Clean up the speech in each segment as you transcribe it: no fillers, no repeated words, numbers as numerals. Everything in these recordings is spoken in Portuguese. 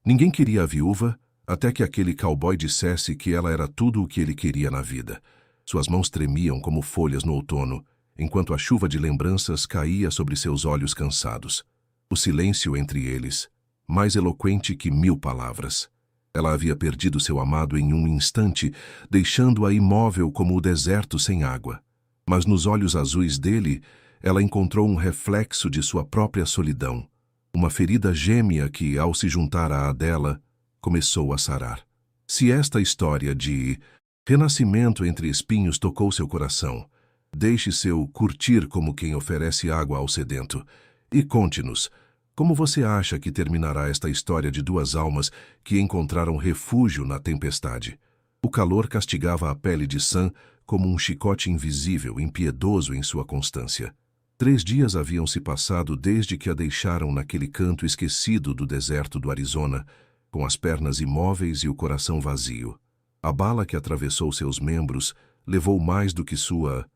Ninguém queria a viúva, até que aquele cowboy dissesse que ela era tudo o que ele queria na vida. Suas mãos tremiam como folhas no outono, enquanto a chuva de lembranças caía sobre seus olhos cansados. O silêncio entre eles, mais eloquente que 1000 palavras. Ela havia perdido seu amado em um instante, deixando-a imóvel como o deserto sem água. Mas nos olhos azuis dele, ela encontrou um reflexo de sua própria solidão. Uma ferida gêmea que, ao se juntar à dela, começou a sarar. Se esta história de renascimento entre espinhos tocou seu coração, deixe seu curtir como quem oferece água ao sedento. E conte-nos, como você acha que terminará esta história de duas almas que encontraram refúgio na tempestade? O calor castigava a pele de Sam como um chicote invisível, impiedoso em sua constância. 3 dias haviam se passado desde que a deixaram naquele canto esquecido do deserto do Arizona, com as pernas imóveis e o coração vazio. A bala que atravessou seus membros levou mais do que sua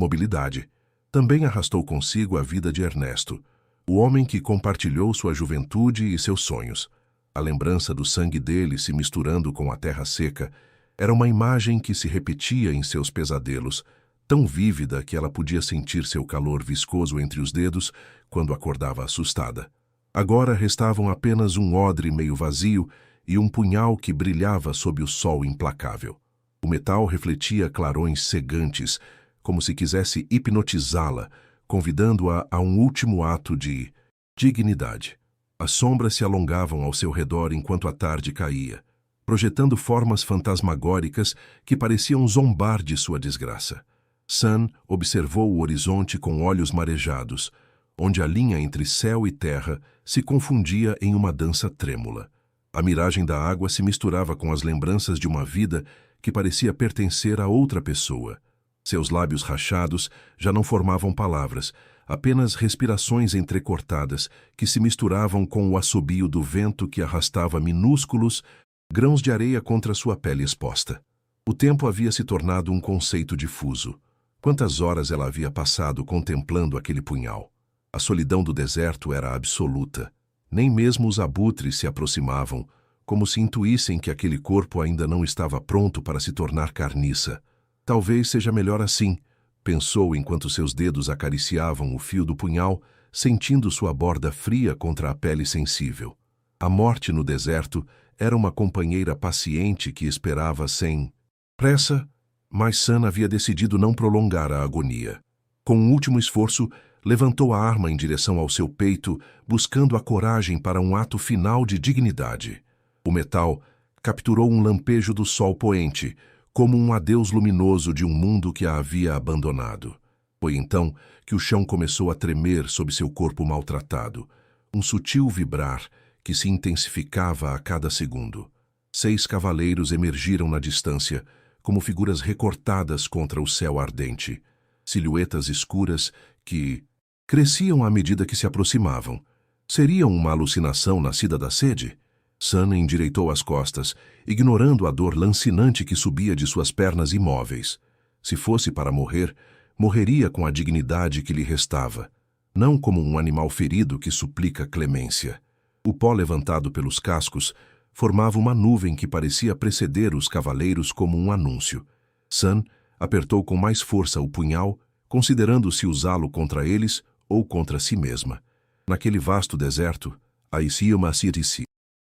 mobilidade. Também arrastou consigo a vida de Ernesto, o homem que compartilhou sua juventude e seus sonhos. A lembrança do sangue dele se misturando com a terra seca era uma imagem que se repetia em seus pesadelos, tão vívida que ela podia sentir seu calor viscoso entre os dedos quando acordava assustada. Agora restavam apenas um odre meio vazio e um punhal que brilhava sob o sol implacável. O metal refletia clarões cegantes, como se quisesse hipnotizá-la, convidando-a a um último ato de dignidade. As sombras se alongavam ao seu redor enquanto a tarde caía, projetando formas fantasmagóricas que pareciam zombar de sua desgraça. Sam observou o horizonte com olhos marejados, onde a linha entre céu e terra se confundia em uma dança trêmula. A miragem da água se misturava com as lembranças de uma vida que parecia pertencer a outra pessoa. Seus lábios rachados já não formavam palavras, apenas respirações entrecortadas que se misturavam com o assobio do vento que arrastava minúsculos grãos de areia contra sua pele exposta. O tempo havia se tornado um conceito difuso. Quantas horas ela havia passado contemplando aquele punhal? A solidão do deserto era absoluta. Nem mesmo os abutres se aproximavam, como se intuíssem que aquele corpo ainda não estava pronto para se tornar carniça. Talvez seja melhor assim, pensou enquanto seus dedos acariciavam o fio do punhal, sentindo sua borda fria contra a pele sensível. A morte no deserto era uma companheira paciente que esperava sem pressa, mas Sam havia decidido não prolongar a agonia. Com um último esforço, levantou a arma em direção ao seu peito, buscando a coragem para um ato final de dignidade. O metal capturou um lampejo do sol poente, como um adeus luminoso de um mundo que a havia abandonado. Foi então que o chão começou a tremer sob seu corpo maltratado, um sutil vibrar que se intensificava a cada segundo. 6 cavaleiros emergiram na distância, como figuras recortadas contra o céu ardente, silhuetas escuras que cresciam à medida que se aproximavam. Seriam uma alucinação nascida da sede? Sam endireitou as costas, ignorando a dor lancinante que subia de suas pernas imóveis. Se fosse para morrer, morreria com a dignidade que lhe restava, não como um animal ferido que suplica clemência. O pó levantado pelos cascos formava uma nuvem que parecia preceder os cavaleiros como um anúncio. Sam apertou com mais força o punhal, considerando se usá-lo contra eles ou contra si mesma. Naquele vasto deserto, Aisiuma Sirisi.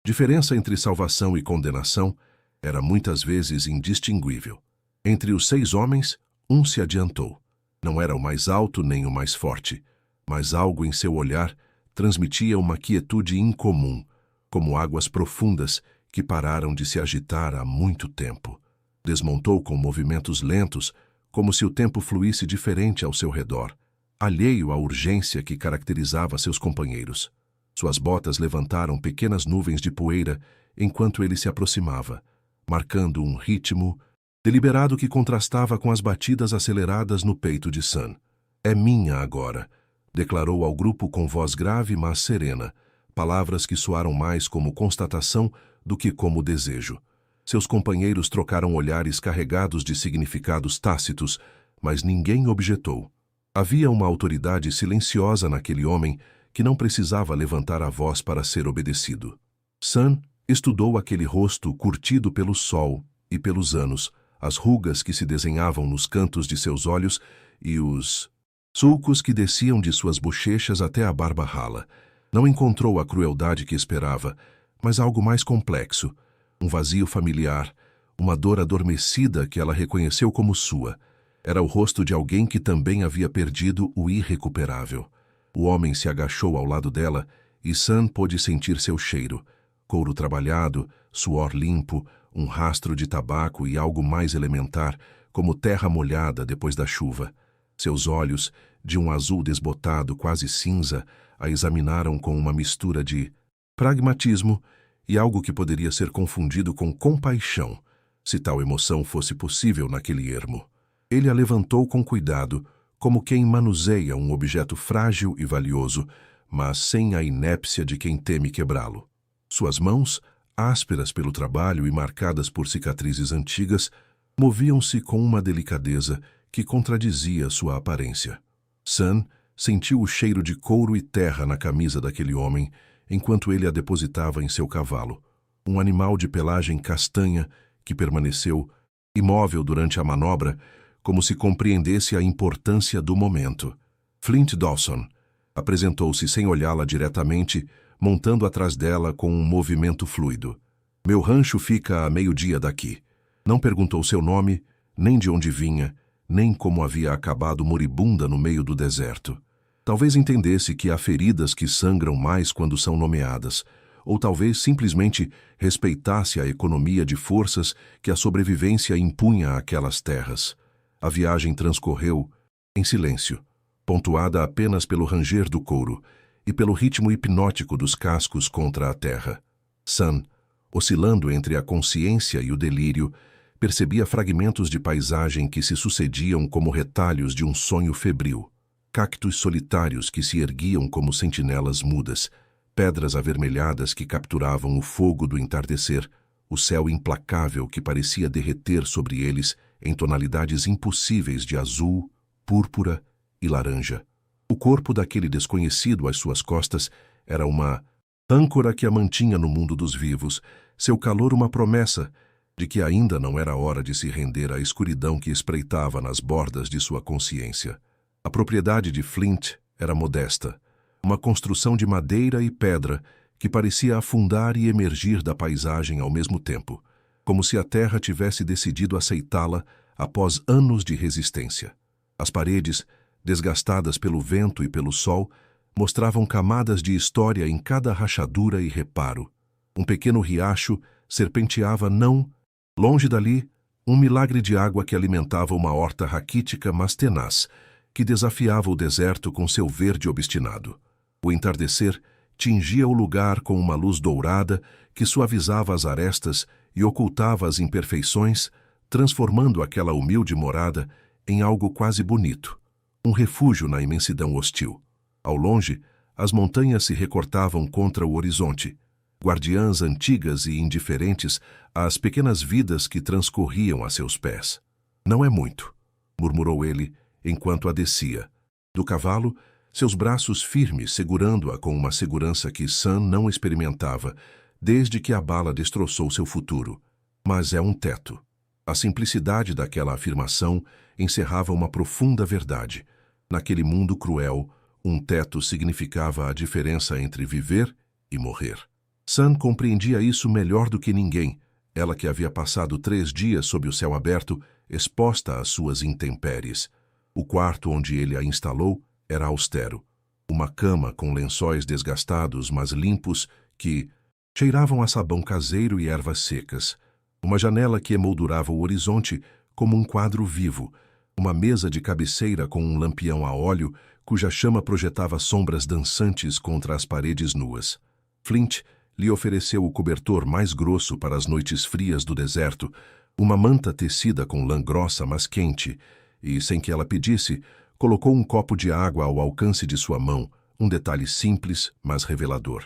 Diferença entre salvação e condenação era muitas vezes indistinguível. Entre os 6 homens, um se adiantou. Não era o mais alto nem o mais forte, mas algo em seu olhar transmitia uma quietude incomum, como águas profundas que pararam de se agitar há muito tempo. Desmontou com movimentos lentos, como se o tempo fluísse diferente ao seu redor, alheio à urgência que caracterizava seus companheiros. Suas botas levantaram pequenas nuvens de poeira enquanto ele se aproximava, marcando um ritmo deliberado que contrastava com as batidas aceleradas no peito de Sam. "É minha agora", declarou ao grupo com voz grave mas serena, palavras que soaram mais como constatação do que como desejo. Seus companheiros trocaram olhares carregados de significados tácitos, mas ninguém objetou. Havia uma autoridade silenciosa naquele homem que não precisava levantar a voz para ser obedecido. Sam Estudou aquele rosto curtido pelo sol e pelos anos, as rugas que se desenhavam nos cantos de seus olhos e os sulcos que desciam de suas bochechas até a barba rala. Não encontrou a crueldade que esperava, mas algo mais complexo, um vazio familiar, uma dor adormecida que ela reconheceu como sua. Era o rosto de alguém que também havia perdido o irrecuperável. O homem se agachou ao lado dela e Sun pôde sentir seu cheiro. Couro trabalhado, suor limpo, um rastro de tabaco e algo mais elementar, como terra molhada depois da chuva. Seus olhos, de um azul desbotado, quase cinza, a examinaram com uma mistura de pragmatismo e algo que poderia ser confundido com compaixão, se tal emoção fosse possível naquele ermo. Ele a levantou com cuidado, como quem manuseia um objeto frágil e valioso, mas sem a inépcia de quem teme quebrá-lo. Suas mãos, ásperas pelo trabalho e marcadas por cicatrizes antigas, moviam-se com uma delicadeza que contradizia sua aparência. Sun sentiu o cheiro de couro e terra na camisa daquele homem, enquanto ele a depositava em seu cavalo, um animal de pelagem castanha que permaneceu imóvel durante a manobra, como se compreendesse a importância do momento. Flint Dawson apresentou-se sem olhá-la diretamente, montando atrás dela com um movimento fluido. Meu rancho fica a meio-dia daqui. Não perguntou seu nome, nem de onde vinha, nem como havia acabado moribunda no meio do deserto. Talvez entendesse que há feridas que sangram mais quando são nomeadas, ou talvez simplesmente respeitasse a economia de forças que a sobrevivência impunha àquelas terras. A viagem transcorreu em silêncio, pontuada apenas pelo ranger do couro e pelo ritmo hipnótico dos cascos contra a terra. Sun, oscilando entre a consciência e o delírio, percebia fragmentos de paisagem que se sucediam como retalhos de um sonho febril. Cactos solitários que se erguiam como sentinelas mudas, pedras avermelhadas que capturavam o fogo do entardecer, o céu implacável que parecia derreter sobre eles em tonalidades impossíveis de azul, púrpura e laranja. O corpo daquele desconhecido às suas costas era uma âncora que a mantinha no mundo dos vivos, seu calor uma promessa de que ainda não era hora de se render à escuridão que espreitava nas bordas de sua consciência. A propriedade de Flint era modesta, uma construção de madeira e pedra que parecia afundar e emergir da paisagem ao mesmo tempo, como se a terra tivesse decidido aceitá-la após anos de resistência. As paredes, desgastadas pelo vento e pelo sol, mostravam camadas de história em cada rachadura e reparo. Um pequeno riacho serpenteava não longe dali, um milagre de água que alimentava uma horta raquítica mas tenaz, que desafiava o deserto com seu verde obstinado. O entardecer tingia o lugar com uma luz dourada que suavizava as arestas e ocultava as imperfeições, transformando aquela humilde morada em algo quase bonito, um refúgio na imensidão hostil. Ao longe, as montanhas se recortavam contra o horizonte, guardiãs antigas e indiferentes às pequenas vidas que transcorriam a seus pés. Não é muito, murmurou ele enquanto a descia. Do cavalo, seus braços firmes segurando-a com uma segurança que Sun não experimentava desde que a bala destroçou seu futuro. Mas é um teto. A simplicidade daquela afirmação encerrava uma profunda verdade. Naquele mundo cruel, um teto significava a diferença entre viver e morrer. Sun compreendia isso melhor do que ninguém, ela que havia passado 3 dias sob o céu aberto, exposta às suas intempéries. O quarto onde ele a instalou era austero. Uma cama com lençóis desgastados, mas limpos, que cheiravam a sabão caseiro e ervas secas. Uma janela que emoldurava o horizonte como um quadro vivo. Uma mesa de cabeceira com um lampião a óleo, cuja chama projetava sombras dançantes contra as paredes nuas. Flint lhe ofereceu o cobertor mais grosso para as noites frias do deserto, uma manta tecida com lã grossa mas quente, e, sem que ela pedisse, colocou um copo de água ao alcance de sua mão, um detalhe simples, mas revelador.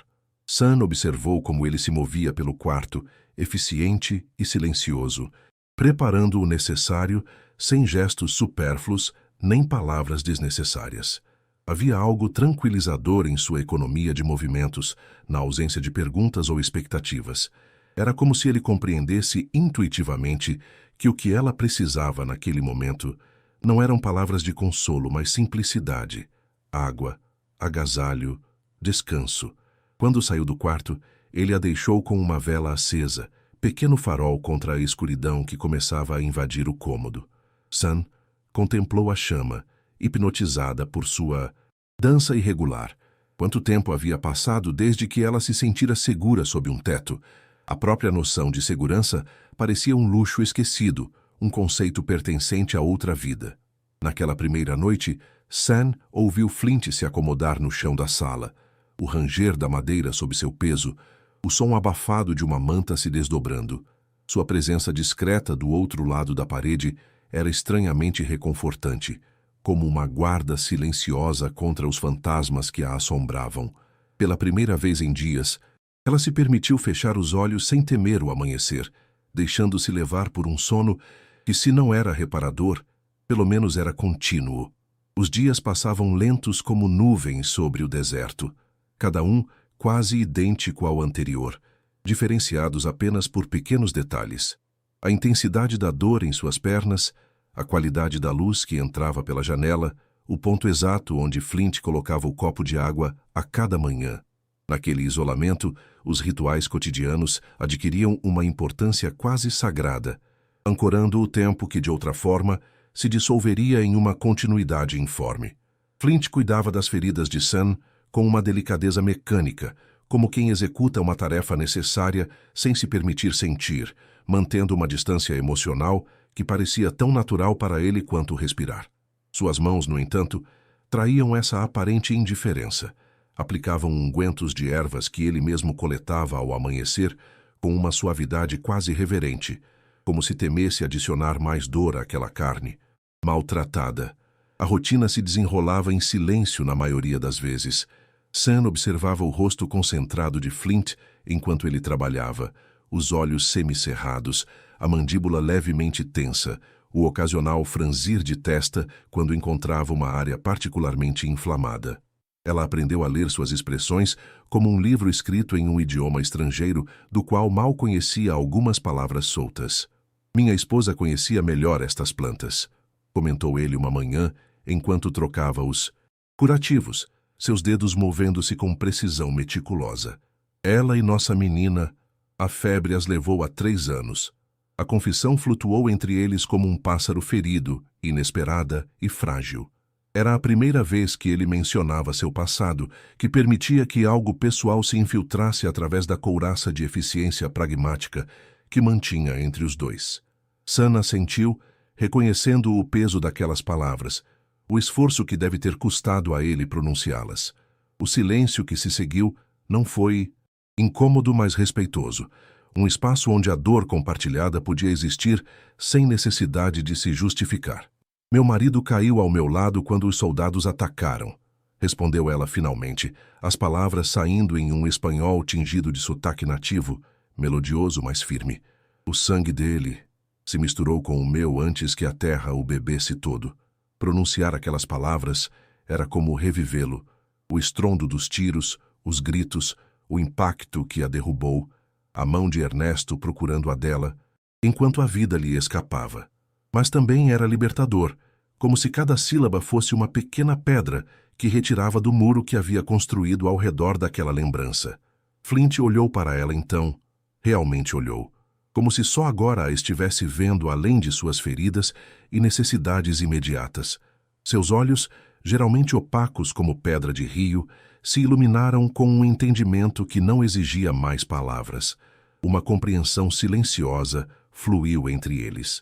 Sun observou como ele se movia pelo quarto, eficiente e silencioso, preparando o necessário, sem gestos supérfluos nem palavras desnecessárias. Havia algo tranquilizador em sua economia de movimentos, na ausência de perguntas ou expectativas. Era como se ele compreendesse intuitivamente que o que ela precisava naquele momento não eram palavras de consolo, mas simplicidade, água, agasalho, descanso. Quando saiu do quarto, ele a deixou com uma vela acesa, pequeno farol contra a escuridão que começava a invadir o cômodo. Sun contemplou a chama, hipnotizada por sua dança irregular. Quanto tempo havia passado desde que ela se sentira segura sob um teto? A própria noção de segurança parecia um luxo esquecido, um conceito pertencente a outra vida. Naquela primeira noite, Sam ouviu Flint se acomodar no chão da sala, o ranger da madeira sob seu peso, o som abafado de uma manta se desdobrando. Sua presença discreta do outro lado da parede era estranhamente reconfortante, como uma guarda silenciosa contra os fantasmas que a assombravam. Pela primeira vez em dias, ela se permitiu fechar os olhos sem temer o amanhecer, deixando-se levar por um sono que, se não era reparador, pelo menos era contínuo. Os dias passavam lentos como nuvens sobre o deserto, cada um quase idêntico ao anterior, diferenciados apenas por pequenos detalhes. A intensidade da dor em suas pernas, a qualidade da luz que entrava pela janela, o ponto exato onde Flint colocava o copo de água a cada manhã. Naquele isolamento, os rituais cotidianos adquiriam uma importância quase sagrada, ancorando o tempo que, de outra forma, se dissolveria em uma continuidade informe. Flint cuidava das feridas de Sam com uma delicadeza mecânica, como quem executa uma tarefa necessária sem se permitir sentir, mantendo uma distância emocional que parecia tão natural para ele quanto respirar. Suas mãos, no entanto, traíam essa aparente indiferença. Aplicavam ungüentos de ervas que ele mesmo coletava ao amanhecer com uma suavidade quase reverente, como se temesse adicionar mais dor àquela carne. Maltratada. A rotina se desenrolava em silêncio na maioria das vezes. Sam observava o rosto concentrado de Flint enquanto ele trabalhava, os olhos semicerrados, a mandíbula levemente tensa, o ocasional franzir de testa quando encontrava uma área particularmente inflamada. Ela aprendeu a ler suas expressões como um livro escrito em um idioma estrangeiro do qual mal conhecia algumas palavras soltas. Minha esposa conhecia melhor estas plantas, comentou ele uma manhã enquanto trocava os curativos, seus dedos movendo-se com precisão meticulosa. Ela e nossa menina, a febre as levou há 3 anos. A confissão flutuou entre eles como um pássaro ferido, inesperada e frágil. Era a primeira vez que ele mencionava seu passado, que permitia que algo pessoal se infiltrasse através da couraça de eficiência pragmática que mantinha entre os dois. Sam assentiu, reconhecendo o peso daquelas palavras, o esforço que deve ter custado a ele pronunciá-las. O silêncio que se seguiu não foi incômodo, mas respeitoso, um espaço onde a dor compartilhada podia existir sem necessidade de se justificar. Meu marido caiu ao meu lado quando os soldados atacaram, respondeu ela finalmente, as palavras saindo em um espanhol tingido de sotaque nativo, melodioso, mas firme. O sangue dele se misturou com o meu antes que a terra o bebesse todo. Pronunciar aquelas palavras era como revivê-lo, o estrondo dos tiros, os gritos, o impacto que a derrubou, a mão de Ernesto procurando a dela, enquanto a vida lhe escapava. Mas também era libertador, como se cada sílaba fosse uma pequena pedra que retirava do muro que havia construído ao redor daquela lembrança. Flint olhou para ela então, realmente olhou, como se só agora a estivesse vendo além de suas feridas e necessidades imediatas. Seus olhos, geralmente opacos como pedra de rio, se iluminaram com um entendimento que não exigia mais palavras. Uma compreensão silenciosa fluiu entre eles.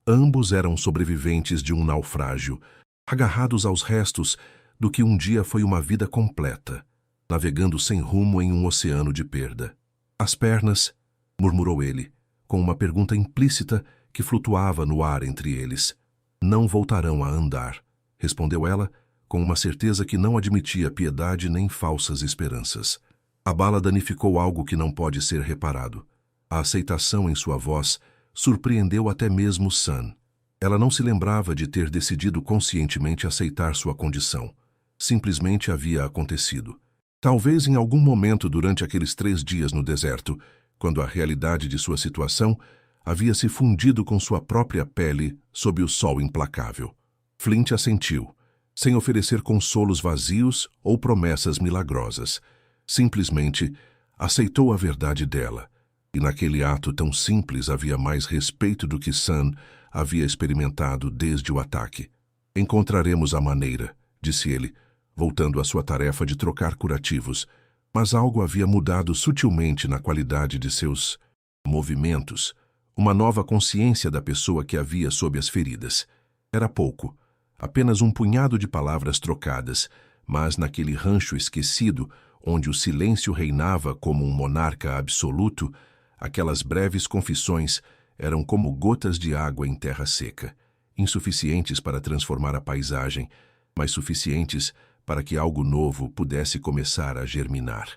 Ambos eram sobreviventes de um naufrágio, agarrados aos restos do que um dia foi uma vida completa, navegando sem rumo em um oceano de perda. As pernas, murmurou ele, com uma pergunta implícita que flutuava no ar entre eles. Não voltarão a andar, respondeu ela, com uma certeza que não admitia piedade nem falsas esperanças. A bala danificou algo que não pode ser reparado. A aceitação em sua voz surpreendeu até mesmo Sam. Ela não se lembrava de ter decidido conscientemente aceitar sua condição. Simplesmente havia acontecido. Talvez em algum momento durante aqueles 3 dias no deserto, quando a realidade de sua situação havia se fundido com sua própria pele sob o sol implacável. Flint assentiu, sem oferecer consolos vazios ou promessas milagrosas. Simplesmente aceitou a verdade dela, e naquele ato tão simples havia mais respeito do que Sam havia experimentado desde o ataque. Encontraremos a maneira, disse ele, voltando à sua tarefa de trocar curativos, mas algo havia mudado sutilmente na qualidade de seus movimentos, uma nova consciência da pessoa que havia sob as feridas. Era pouco, apenas um punhado de palavras trocadas, mas naquele rancho esquecido, onde o silêncio reinava como um monarca absoluto, aquelas breves confissões eram como gotas de água em terra seca, insuficientes para transformar a paisagem, mas suficientes para que algo novo pudesse começar a germinar.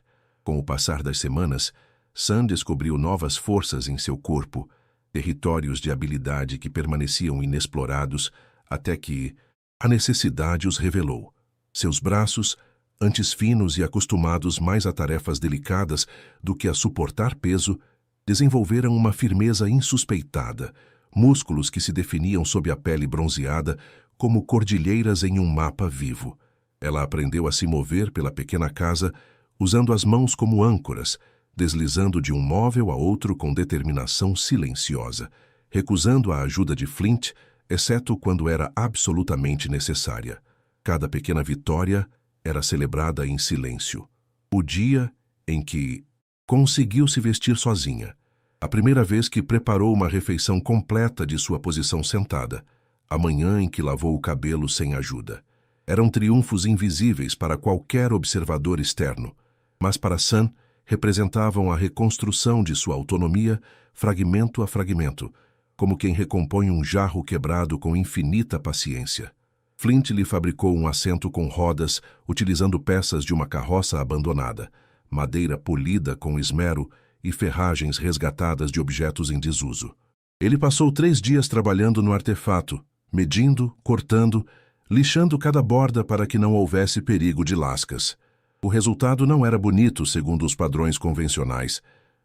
Com o passar das semanas, Sam descobriu novas forças em seu corpo, territórios de habilidade que permaneciam inexplorados até que a necessidade os revelou. Seus braços, antes finos e acostumados mais a tarefas delicadas do que a suportar peso, desenvolveram uma firmeza insuspeitada, músculos que se definiam sob a pele bronzeada como cordilheiras em um mapa vivo. Ela aprendeu a se mover pela pequena casa, usando as mãos como âncoras, deslizando de um móvel a outro com determinação silenciosa, recusando a ajuda de Flint, exceto quando era absolutamente necessária. Cada pequena vitória era celebrada em silêncio. O dia em que conseguiu se vestir sozinha, a primeira vez que preparou uma refeição completa de sua posição sentada, a manhã em que lavou o cabelo sem ajuda. Eram triunfos invisíveis para qualquer observador externo, mas para Sam representavam a reconstrução de sua autonomia, fragmento a fragmento, como quem recompõe um jarro quebrado com infinita paciência. Flint lhe fabricou um assento com rodas, utilizando peças de uma carroça abandonada, madeira polida com esmero e ferragens resgatadas de objetos em desuso. Ele passou 3 dias trabalhando no artefato, medindo, cortando, lixando cada borda para que não houvesse perigo de lascas. O resultado não era bonito segundo os padrões convencionais,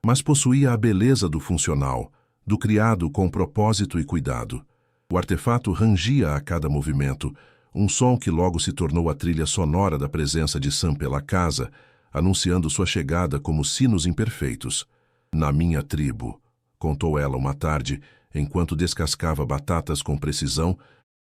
mas possuía a beleza do funcional, do criado com propósito e cuidado. O artefato rangia a cada movimento, um som que logo se tornou a trilha sonora da presença de Sam pela casa, anunciando sua chegada como sinos imperfeitos. "Na minha tribo", contou ela uma tarde, enquanto descascava batatas com precisão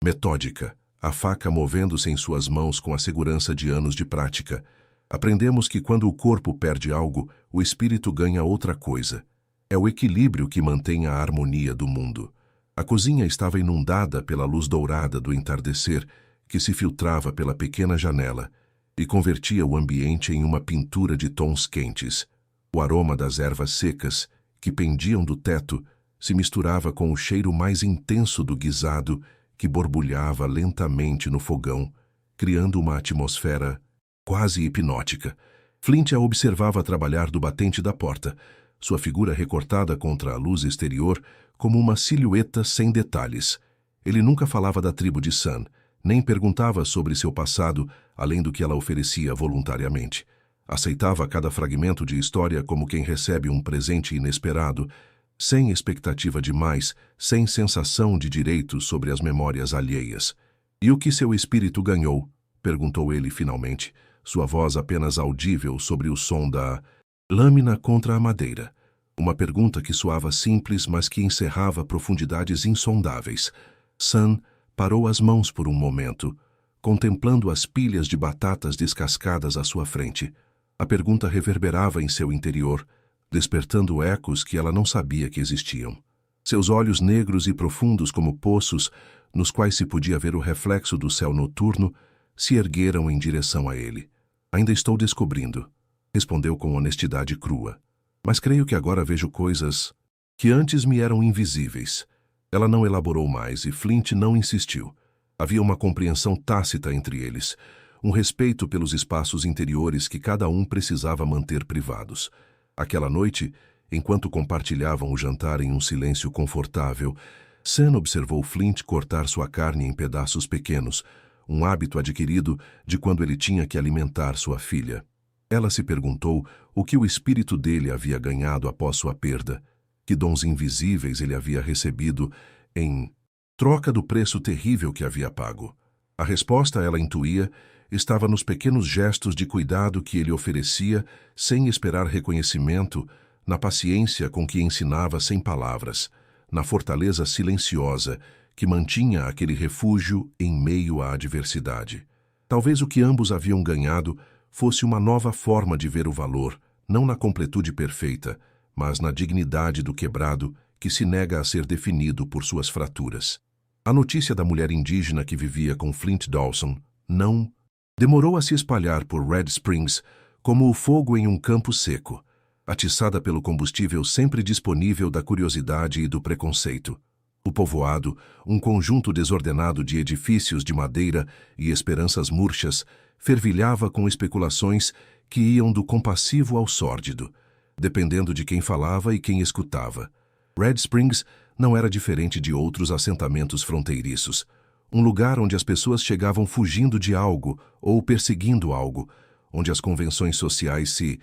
metódica, a faca movendo-se em suas mãos com a segurança de anos de prática. Aprendemos que quando o corpo perde algo, o espírito ganha outra coisa. É o equilíbrio que mantém a harmonia do mundo. A cozinha estava inundada pela luz dourada do entardecer, que se filtrava pela pequena janela e convertia o ambiente em uma pintura de tons quentes. O aroma das ervas secas, que pendiam do teto, se misturava com o cheiro mais intenso do guisado que borbulhava lentamente no fogão, criando uma atmosfera quase hipnótica. Flint a observava trabalhar do batente da porta, sua figura recortada contra a luz exterior como uma silhueta sem detalhes. Ele nunca falava da tribo de Sam, nem perguntava sobre seu passado, além do que ela oferecia voluntariamente. Aceitava cada fragmento de história como quem recebe um presente inesperado, sem expectativa de mais, sem sensação de direito sobre as memórias alheias. "E o que seu espírito ganhou?", perguntou ele finalmente, sua voz apenas audível sobre o som da lâmina contra a madeira. Uma pergunta que soava simples, mas que encerrava profundidades insondáveis. Sam parou as mãos por um momento, contemplando as pilhas de batatas descascadas à sua frente. A pergunta reverberava em seu interior, despertando ecos que ela não sabia que existiam. Seus olhos negros e profundos como poços, nos quais se podia ver o reflexo do céu noturno, se ergueram em direção a ele. "Ainda estou descobrindo", respondeu com honestidade crua. "Mas creio que agora vejo coisas que antes me eram invisíveis." Ela não elaborou mais e Flint não insistiu. Havia uma compreensão tácita entre eles, um respeito pelos espaços interiores que cada um precisava manter privados. Aquela noite, enquanto compartilhavam o jantar em um silêncio confortável, Sam observou Flint cortar sua carne em pedaços pequenos, um hábito adquirido de quando ele tinha que alimentar sua filha. Ela se perguntou o que o espírito dele havia ganhado após sua perda, que dons invisíveis ele havia recebido em troca do preço terrível que havia pago. A resposta, ela intuía, estava nos pequenos gestos de cuidado que ele oferecia sem esperar reconhecimento, na paciência com que ensinava sem palavras, na fortaleza silenciosa que mantinha aquele refúgio em meio à adversidade. Talvez o que ambos haviam ganhado fosse uma nova forma de ver o valor, não na completude perfeita, mas na dignidade do quebrado que se nega a ser definido por suas fraturas. A notícia da mulher indígena que vivia com Flint Dawson não demorou a se espalhar por Red Springs como o fogo em um campo seco, atiçada pelo combustível sempre disponível da curiosidade e do preconceito. O povoado, um conjunto desordenado de edifícios de madeira e esperanças murchas, fervilhava com especulações que iam do compassivo ao sórdido, dependendo de quem falava e quem escutava. Red Springs não era diferente de outros assentamentos fronteiriços, um lugar onde as pessoas chegavam fugindo de algo ou perseguindo algo, onde as convenções sociais se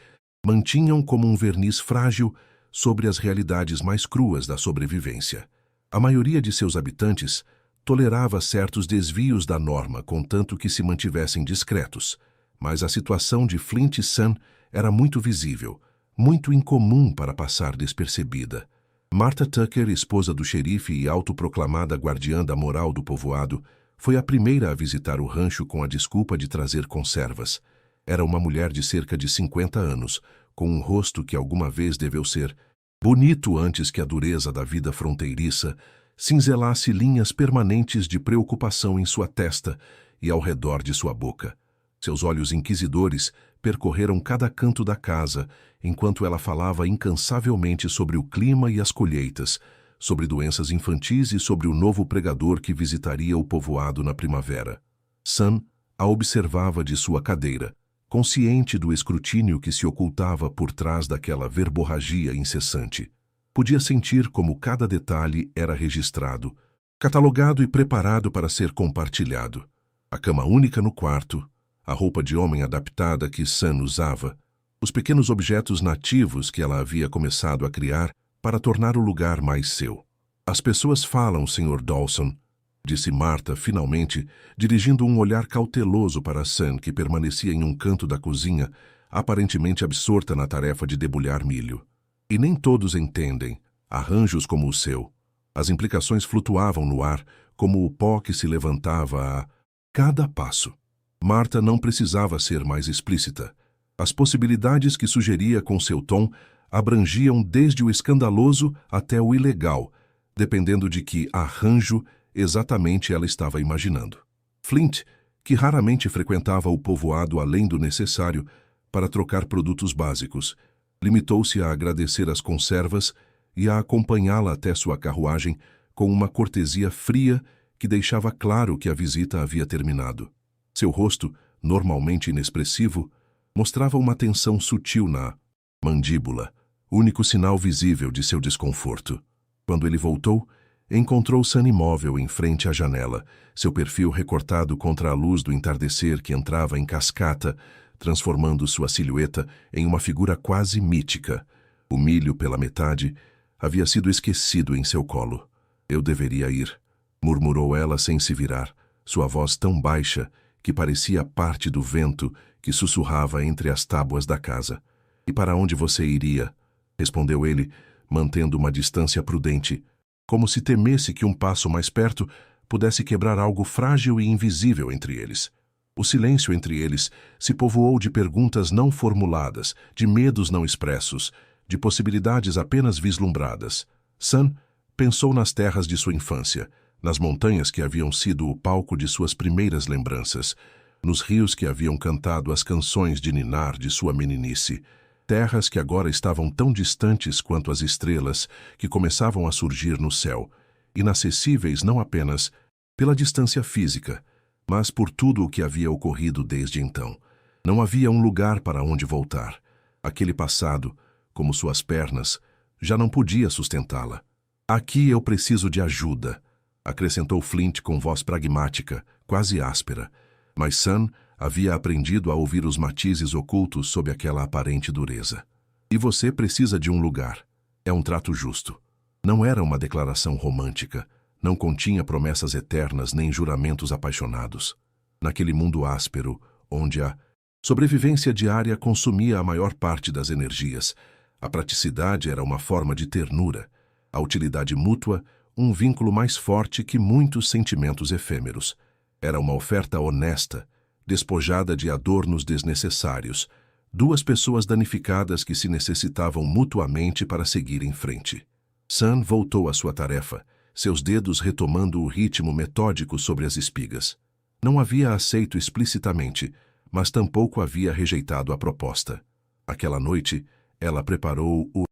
mantinham como um verniz frágil sobre as realidades mais cruas da sobrevivência. A maioria de seus habitantes tolerava certos desvios da norma, contanto que se mantivessem discretos, mas a situação de Flint e Sun era muito visível, muito incomum para passar despercebida. Martha Tucker, esposa do xerife e autoproclamada guardiã da moral do povoado, foi a primeira a visitar o rancho com a desculpa de trazer conservas. Era uma mulher de cerca de 50 anos, com um rosto que alguma vez deveu ser bonito antes que a dureza da vida fronteiriça cinzelasse linhas permanentes de preocupação em sua testa e ao redor de sua boca. Seus olhos inquisidores percorreram cada canto da casa, enquanto ela falava incansavelmente sobre o clima e as colheitas, sobre doenças infantis e sobre o novo pregador que visitaria o povoado na primavera. Sam a observava de sua cadeira, consciente do escrutínio que se ocultava por trás daquela verborragia incessante. Podia sentir como cada detalhe era registrado, catalogado e preparado para ser compartilhado. A cama única no quarto, a roupa de homem adaptada que Sam usava, os pequenos objetos nativos que ela havia começado a criar para tornar o lugar mais seu. As pessoas falam, Sr. Dawson, disse Martha, finalmente, dirigindo um olhar cauteloso para Sam, que permanecia em um canto da cozinha, aparentemente absorta na tarefa de debulhar milho. E nem todos entendem arranjos como o seu. As implicações flutuavam no ar, como o pó que se levantava a cada passo. Martha não precisava ser mais explícita. As possibilidades que sugeria com seu tom abrangiam desde o escandaloso até o ilegal, dependendo de que arranjo exatamente ela estava imaginando. Flint, que raramente frequentava o povoado além do necessário para trocar produtos básicos, limitou-se a agradecer as conservas e a acompanhá-la até sua carruagem com uma cortesia fria que deixava claro que a visita havia terminado. Seu rosto, normalmente inexpressivo, mostrava uma tensão sutil na mandíbula, único sinal visível de seu desconforto. Quando ele voltou, encontrou Sam imóvel em frente à janela, seu perfil recortado contra a luz do entardecer que entrava em cascata, transformando sua silhueta em uma figura quase mítica. O milho pela metade havia sido esquecido em seu colo. Eu deveria ir, murmurou ela sem se virar, sua voz tão baixa que parecia parte do vento que sussurrava entre as tábuas da casa. E para onde você iria? Respondeu ele, mantendo uma distância prudente, como se temesse que um passo mais perto pudesse quebrar algo frágil e invisível entre eles. O silêncio entre eles se povoou de perguntas não formuladas, de medos não expressos, de possibilidades apenas vislumbradas. Sam pensou nas terras de sua infância, nas montanhas que haviam sido o palco de suas primeiras lembranças, nos rios que haviam cantado as canções de ninar de sua meninice, terras que agora estavam tão distantes quanto as estrelas que começavam a surgir no céu, inacessíveis não apenas pela distância física, mas por tudo o que havia ocorrido desde então. Não havia um lugar para onde voltar. Aquele passado, como suas pernas, já não podia sustentá-la. Aqui eu preciso de ajuda, acrescentou Flint com voz pragmática, quase áspera. Mas Sam havia aprendido a ouvir os matizes ocultos sob aquela aparente dureza. E você precisa de um lugar. É um trato justo. Não era uma declaração romântica. Não continha promessas eternas nem juramentos apaixonados. Naquele mundo áspero, onde a sobrevivência diária consumia a maior parte das energias, a praticidade era uma forma de ternura, a utilidade mútua, um vínculo mais forte que muitos sentimentos efêmeros. Era uma oferta honesta, despojada de adornos desnecessários, duas pessoas danificadas que se necessitavam mutuamente para seguir em frente. Sam voltou à sua tarefa, seus dedos retomando o ritmo metódico sobre as espigas. Não havia aceito explicitamente, mas tampouco havia rejeitado a proposta. Aquela noite, ela preparou o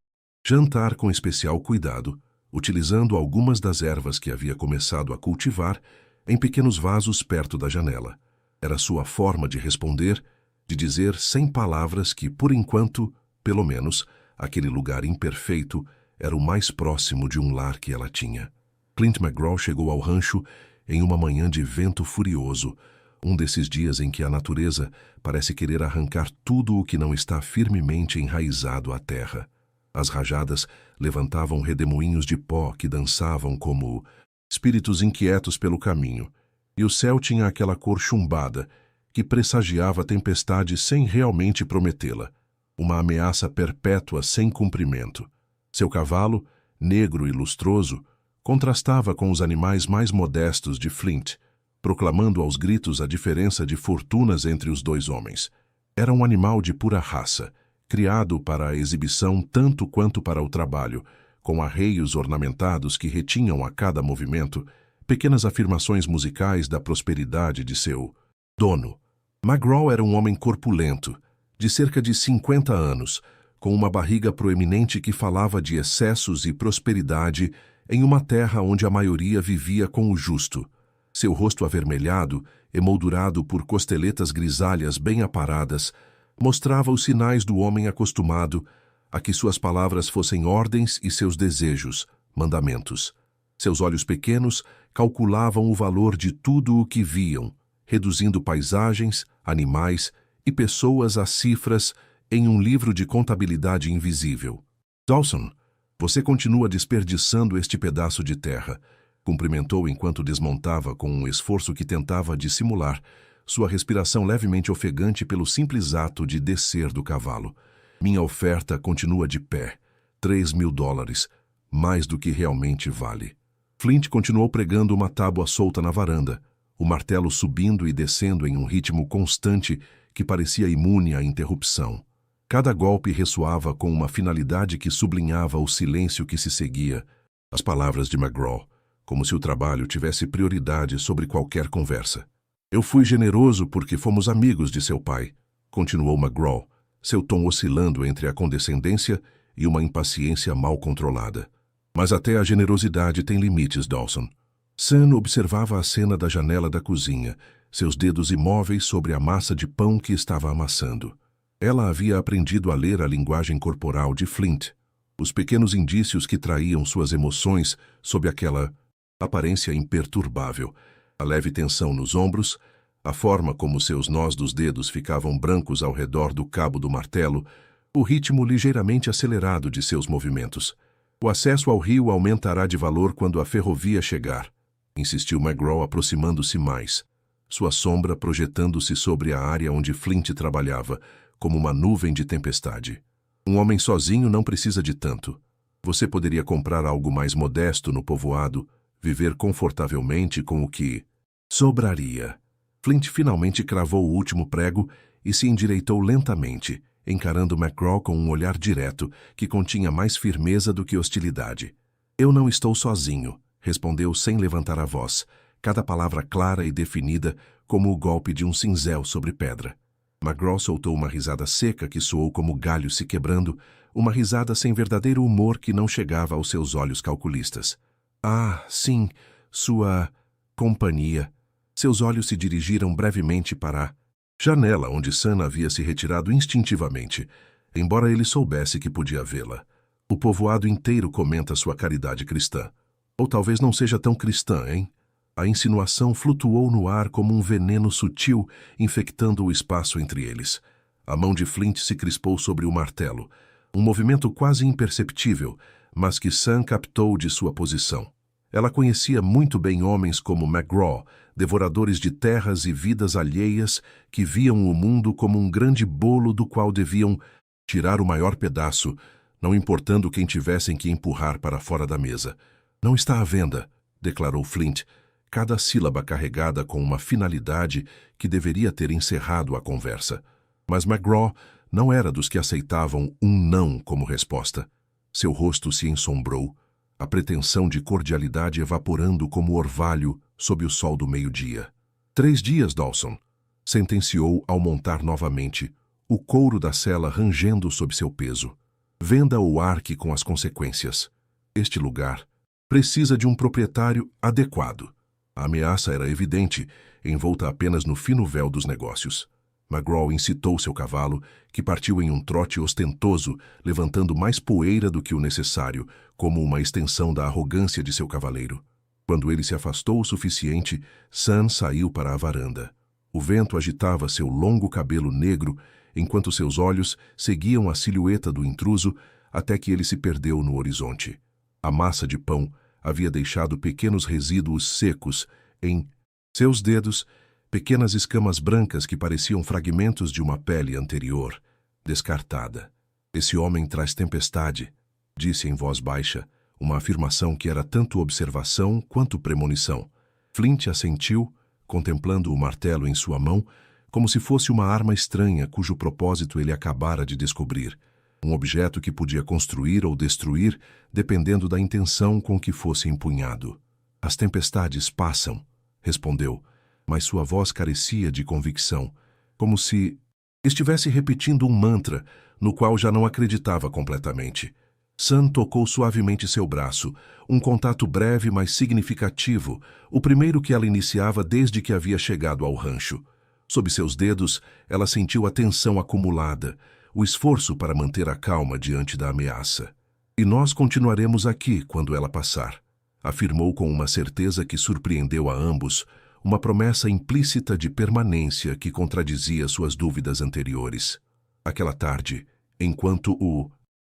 jantar com especial cuidado, utilizando algumas das ervas que havia começado a cultivar em pequenos vasos perto da janela. Era sua forma de responder, de dizer sem palavras que, por enquanto, pelo menos, aquele lugar imperfeito era o mais próximo de um lar que ela tinha. Clint McGraw chegou ao rancho em uma manhã de vento furioso, um desses dias em que a natureza parece querer arrancar tudo o que não está firmemente enraizado à terra. As rajadas levantavam redemoinhos de pó que dançavam como espíritos inquietos pelo caminho, e o céu tinha aquela cor chumbada que pressagiava a tempestade sem realmente prometê-la, uma ameaça perpétua sem cumprimento. Seu cavalo, negro e lustroso, contrastava com os animais mais modestos de Flint, proclamando aos gritos a diferença de fortunas entre os dois homens. Era um animal de pura raça, criado para a exibição tanto quanto para o trabalho, com arreios ornamentados que retinham a cada movimento pequenas afirmações musicais da prosperidade de seu dono. McGraw era um homem corpulento, de cerca de 50 anos, com uma barriga proeminente que falava de excessos e prosperidade em uma terra onde a maioria vivia com o justo. Seu rosto avermelhado, emoldurado por costeletas grisalhas bem aparadas, mostrava os sinais do homem acostumado a que suas palavras fossem ordens e seus desejos, mandamentos. Seus olhos pequenos calculavam o valor de tudo o que viam, reduzindo paisagens, animais e pessoas a cifras em um livro de contabilidade invisível. Dawson, você continua desperdiçando este pedaço de terra, cumprimentou enquanto desmontava com um esforço que tentava dissimular, sua respiração levemente ofegante pelo simples ato de descer do cavalo. Minha oferta continua de pé, $3.000, mais do que realmente vale. Flint continuou pregando uma tábua solta na varanda, o martelo subindo e descendo em um ritmo constante que parecia imune à interrupção. Cada golpe ressoava com uma finalidade que sublinhava o silêncio que se seguia, as palavras de McGraw, como se o trabalho tivesse prioridade sobre qualquer conversa. Eu fui generoso porque fomos amigos de seu pai, continuou McGraw, seu tom oscilando entre a condescendência e uma impaciência mal controlada. Mas até a generosidade tem limites, Dawson. Sam observava a cena da janela da cozinha, seus dedos imóveis sobre a massa de pão que estava amassando. Ela havia aprendido a ler a linguagem corporal de Flint, os pequenos indícios que traíam suas emoções sob aquela aparência imperturbável, a leve tensão nos ombros, a forma como seus nós dos dedos ficavam brancos ao redor do cabo do martelo, o ritmo ligeiramente acelerado de seus movimentos. O acesso ao rio aumentará de valor quando a ferrovia chegar, insistiu McGraw aproximando-se mais, sua sombra projetando-se sobre a área onde Flint trabalhava, como uma nuvem de tempestade. Um homem sozinho não precisa de tanto. Você poderia comprar algo mais modesto no povoado, viver confortavelmente com o que sobraria. Flint finalmente cravou o último prego e se endireitou lentamente, encarando McGraw com um olhar direto que continha mais firmeza do que hostilidade. Eu não estou sozinho, respondeu sem levantar a voz, cada palavra clara e definida como o golpe de um cinzel sobre pedra. McGraw soltou uma risada seca que soou como galho se quebrando, uma risada sem verdadeiro humor que não chegava aos seus olhos calculistas. Ah, sim, sua companhia. Seus olhos se dirigiram brevemente para a janela onde Sam havia se retirado instintivamente, embora ele soubesse que podia vê-la. O povoado inteiro comenta sua caridade cristã. Ou talvez não seja tão cristã, hein? A insinuação flutuou no ar como um veneno sutil, infectando o espaço entre eles. A mão de Flint se crispou sobre o martelo, um movimento quase imperceptível, mas que Sam captou de sua posição. Ela conhecia muito bem homens como McGraw, devoradores de terras e vidas alheias que viam o mundo como um grande bolo do qual deviam tirar o maior pedaço, não importando quem tivessem que empurrar para fora da mesa. "Não está à venda", declarou Flint, cada sílaba carregada com uma finalidade que deveria ter encerrado a conversa. Mas McGraw não era dos que aceitavam um não como resposta. Seu rosto se ensombrou, a pretensão de cordialidade evaporando como orvalho sob o sol do meio-dia. "3 dias, Dawson", sentenciou ao montar novamente, o couro da cela rangendo sob seu peso. "Venda ou arque com as consequências. Este lugar precisa de um proprietário adequado." A ameaça era evidente, envolta apenas no fino véu dos negócios. McGraw incitou seu cavalo, que partiu em um trote ostentoso, levantando mais poeira do que o necessário, como uma extensão da arrogância de seu cavaleiro. Quando ele se afastou o suficiente, Sam saiu para a varanda. O vento agitava seu longo cabelo negro, enquanto seus olhos seguiam a silhueta do intruso até que ele se perdeu no horizonte. A massa de pão havia deixado pequenos resíduos secos em seus dedos, pequenas escamas brancas que pareciam fragmentos de uma pele anterior, descartada. "Esse homem traz tempestade", disse em voz baixa, uma afirmação que era tanto observação quanto premonição. Flint assentiu, contemplando o martelo em sua mão, como se fosse uma arma estranha cujo propósito ele acabara de descobrir. Um objeto que podia construir ou destruir, dependendo da intenção com que fosse empunhado. "As tempestades passam", respondeu, mas sua voz carecia de convicção, como se estivesse repetindo um mantra no qual já não acreditava completamente. Sam tocou suavemente seu braço, um contato breve mas significativo, o primeiro que ela iniciava desde que havia chegado ao rancho. Sob seus dedos, ela sentiu a tensão acumulada, o esforço para manter a calma diante da ameaça. "E nós continuaremos aqui quando ela passar", afirmou com uma certeza que surpreendeu a ambos, uma promessa implícita de permanência que contradizia suas dúvidas anteriores. Aquela tarde, enquanto o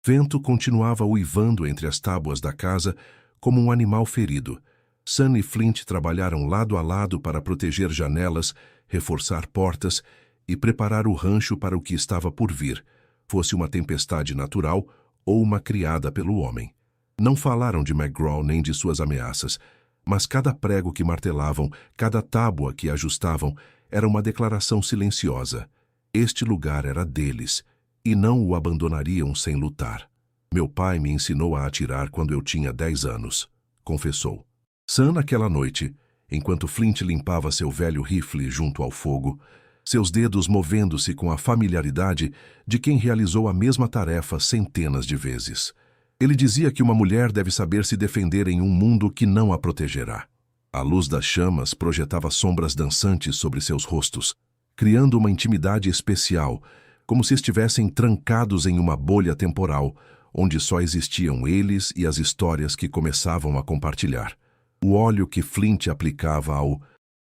vento continuava uivando entre as tábuas da casa como um animal ferido, Sam e Flint trabalharam lado a lado para proteger janelas, reforçar portas e preparar o rancho para o que estava por vir, fosse uma tempestade natural ou uma criada pelo homem. Não falaram de McGraw nem de suas ameaças, mas cada prego que martelavam, cada tábua que ajustavam, era uma declaração silenciosa. Este lugar era deles, e não o abandonariam sem lutar. "Meu pai me ensinou a atirar quando eu tinha 10 anos", confessou. Sam, naquela noite, enquanto Flint limpava seu velho rifle junto ao fogo, seus dedos movendo-se com a familiaridade de quem realizou a mesma tarefa centenas de vezes. Ele dizia que uma mulher deve saber se defender em um mundo que não a protegerá. A luz das chamas projetava sombras dançantes sobre seus rostos, criando uma intimidade especial, como se estivessem trancados em uma bolha temporal, onde só existiam eles e as histórias que começavam a compartilhar. O óleo que Flint aplicava ao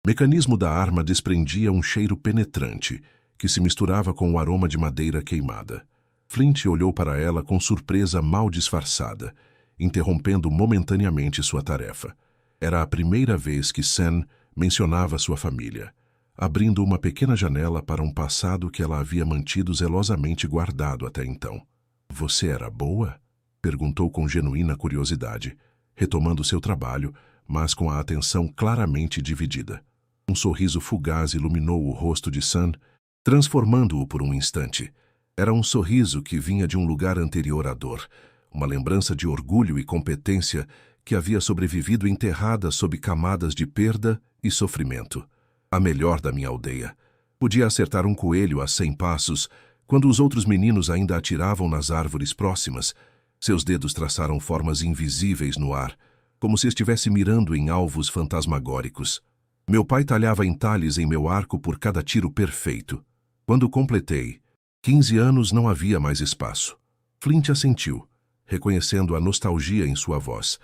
mecanismo da arma desprendia um cheiro penetrante, que se misturava com o aroma de madeira queimada. Flint olhou para ela com surpresa mal disfarçada, interrompendo momentaneamente sua tarefa. Era a primeira vez que Sam mencionava sua família, abrindo uma pequena janela para um passado que ela havia mantido zelosamente guardado até então. "Você era boa?", perguntou com genuína curiosidade, retomando seu trabalho, mas com a atenção claramente dividida. Um sorriso fugaz iluminou o rosto de Sam, transformando-o por um instante. Era um sorriso que vinha de um lugar anterior à dor, uma lembrança de orgulho e competência que havia sobrevivido enterrada sob camadas de perda e sofrimento. "A melhor da minha aldeia. Podia acertar um coelho a 100 passos, quando os outros meninos ainda atiravam nas árvores próximas. Seus dedos traçaram formas invisíveis no ar, como se estivesse mirando em alvos fantasmagóricos. Meu pai talhava entalhes em meu arco por cada tiro perfeito. Quando completei 15 anos, não havia mais espaço." Flint assentiu, reconhecendo a nostalgia em sua voz,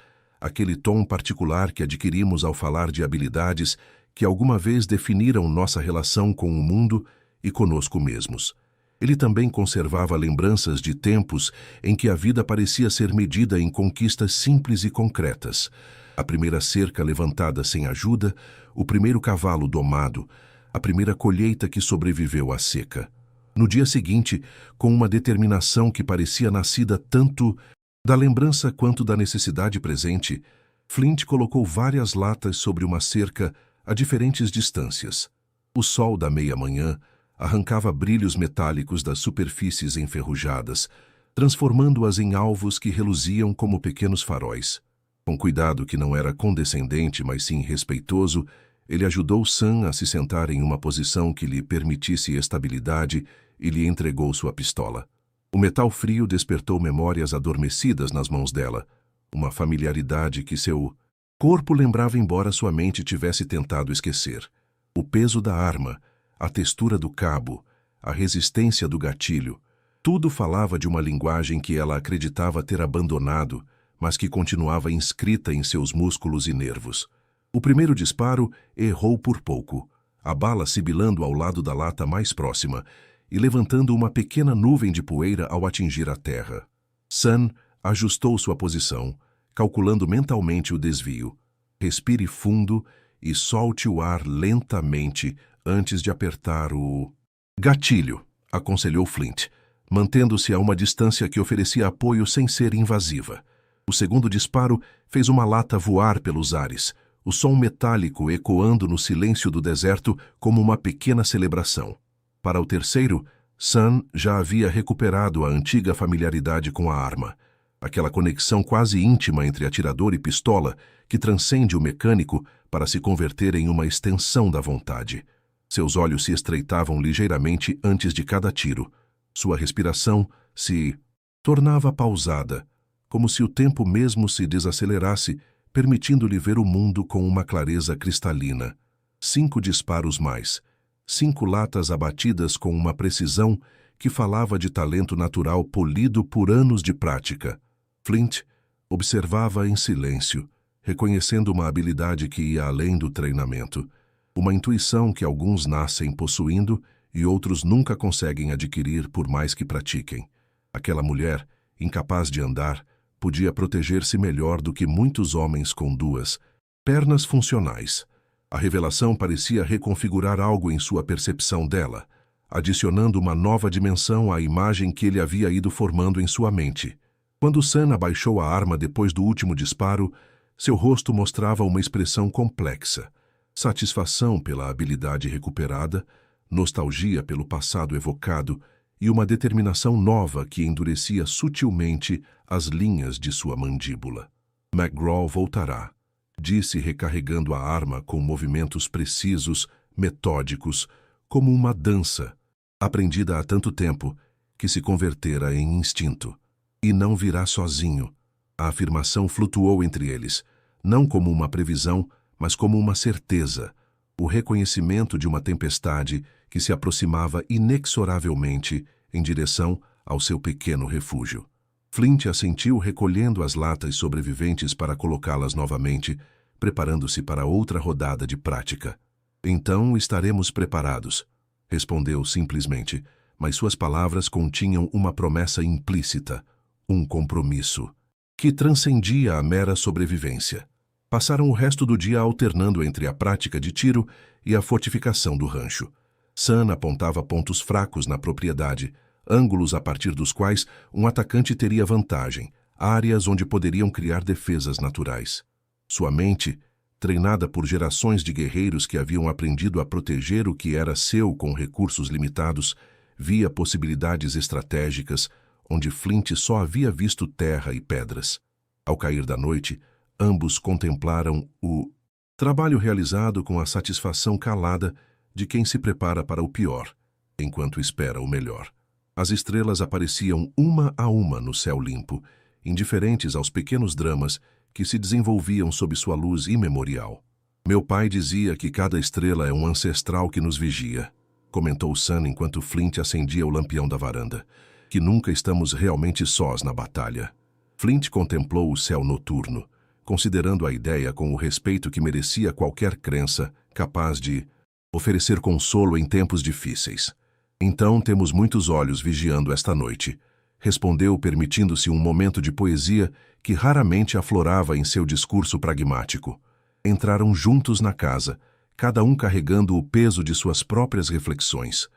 aquele tom particular que adquirimos ao falar de habilidades que alguma vez definiram nossa relação com o mundo e conosco mesmos. Ele também conservava lembranças de tempos em que a vida parecia ser medida em conquistas simples e concretas. A primeira cerca levantada sem ajuda, o primeiro cavalo domado, a primeira colheita que sobreviveu à seca. No dia seguinte, com uma determinação que parecia nascida tanto da lembrança quanto da necessidade presente, Flint colocou várias latas sobre uma cerca a diferentes distâncias. O sol da meia-manhã arrancava brilhos metálicos das superfícies enferrujadas, transformando-as em alvos que reluziam como pequenos faróis. Com cuidado que não era condescendente, mas sim respeitoso, ele ajudou Sam a se sentar em uma posição que lhe permitisse estabilidade e lhe entregou sua pistola. O metal frio despertou memórias adormecidas nas mãos dela, uma familiaridade que seu corpo lembrava embora sua mente tivesse tentado esquecer. O peso da arma, a textura do cabo, a resistência do gatilho, tudo falava de uma linguagem que ela acreditava ter abandonado, mas que continuava inscrita em seus músculos e nervos. O primeiro disparo errou por pouco, a bala sibilando ao lado da lata mais próxima e levantando uma pequena nuvem de poeira ao atingir a terra. Sam ajustou sua posição, calculando mentalmente o desvio. Respire fundo e solte o ar lentamente antes de apertar o gatilho, aconselhou Flint, mantendo-se a uma distância que oferecia apoio sem ser invasiva. O segundo disparo fez uma lata voar pelos ares, o som metálico ecoando no silêncio do deserto como uma pequena celebração. Para o terceiro, Sam já havia recuperado a antiga familiaridade com a arma, aquela conexão quase íntima entre atirador e pistola que transcende o mecânico para se converter em uma extensão da vontade. Seus olhos se estreitavam ligeiramente antes de cada tiro. Sua respiração se tornava pausada, como se o tempo mesmo se desacelerasse, permitindo-lhe ver o mundo com uma clareza cristalina. 5 disparos mais. 5 latas abatidas com uma precisão que falava de talento natural polido por anos de prática. Flint observava em silêncio, reconhecendo uma habilidade que ia além do treinamento, uma intuição que alguns nascem possuindo e outros nunca conseguem adquirir por mais que pratiquem. Aquela mulher, incapaz de andar, podia proteger-se melhor do que muitos homens com 2 pernas funcionais. A revelação parecia reconfigurar algo em sua percepção dela, adicionando uma nova dimensão à imagem que ele havia ido formando em sua mente. Quando Sam abaixou a arma depois do último disparo, seu rosto mostrava uma expressão complexa: satisfação pela habilidade recuperada, nostalgia pelo passado evocado e uma determinação nova que endurecia sutilmente as linhas de sua mandíbula. McGraw voltará, disse recarregando a arma com movimentos precisos, metódicos, como uma dança, aprendida há tanto tempo que se convertera em instinto. E não virá sozinho. A afirmação flutuou entre eles, não como uma previsão, mas como uma certeza, o reconhecimento de uma tempestade que se aproximava inexoravelmente em direção ao seu pequeno refúgio. Flint assentiu recolhendo as latas sobreviventes para colocá-las novamente, preparando-se para outra rodada de prática. Então estaremos preparados, respondeu simplesmente, mas suas palavras continham uma promessa implícita, um compromisso, que transcendia a mera sobrevivência. Passaram o resto do dia alternando entre a prática de tiro e a fortificação do rancho. Sam apontava pontos fracos na propriedade, ângulos a partir dos quais um atacante teria vantagem, áreas onde poderiam criar defesas naturais. Sua mente, treinada por gerações de guerreiros que haviam aprendido a proteger o que era seu com recursos limitados, via possibilidades estratégicas onde Flint só havia visto terra e pedras. Ao cair da noite, ambos contemplaram o trabalho realizado com a satisfação calada de quem se prepara para o pior, enquanto espera o melhor. As estrelas apareciam uma a uma no céu limpo, indiferentes aos pequenos dramas que se desenvolviam sob sua luz imemorial. Meu pai dizia que cada estrela é um ancestral que nos vigia, comentou Sam enquanto Flint acendia o lampião da varanda, que nunca estamos realmente sós na batalha. Flint contemplou o céu noturno, considerando a ideia com o respeito que merecia qualquer crença capaz de oferecer consolo em tempos difíceis. Então temos muitos olhos vigiando esta noite, respondeu, permitindo-se um momento de poesia que raramente aflorava em seu discurso pragmático. Entraram juntos na casa, cada um carregando o peso de suas próprias reflexões,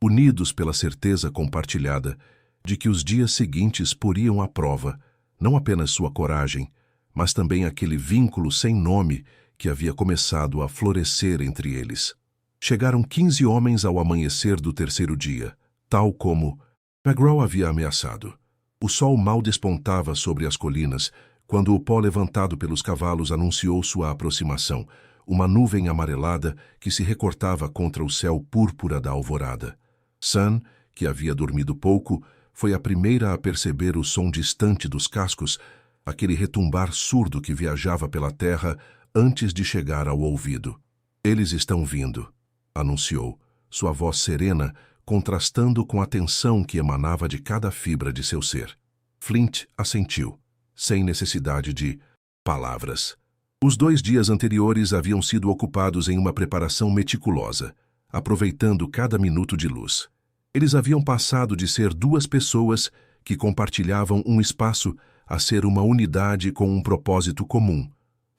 unidos pela certeza compartilhada de que os dias seguintes poriam à prova não apenas sua coragem, mas também aquele vínculo sem nome que havia começado a florescer entre eles. Chegaram 15 homens ao amanhecer do terceiro dia, tal como McGraw havia ameaçado. O sol mal despontava sobre as colinas quando o pó levantado pelos cavalos anunciou sua aproximação, uma nuvem amarelada que se recortava contra o céu púrpura da alvorada. Sun, que havia dormido pouco, foi a primeira a perceber o som distante dos cascos, aquele retumbar surdo que viajava pela terra antes de chegar ao ouvido. "Eles estão vindo", anunciou, sua voz serena contrastando com a tensão que emanava de cada fibra de seu ser. Flint assentiu, sem necessidade de palavras. Os 2 dias anteriores haviam sido ocupados em uma preparação meticulosa, aproveitando cada minuto de luz. Eles haviam passado de ser 2 pessoas que compartilhavam um espaço a ser uma unidade com um propósito comum,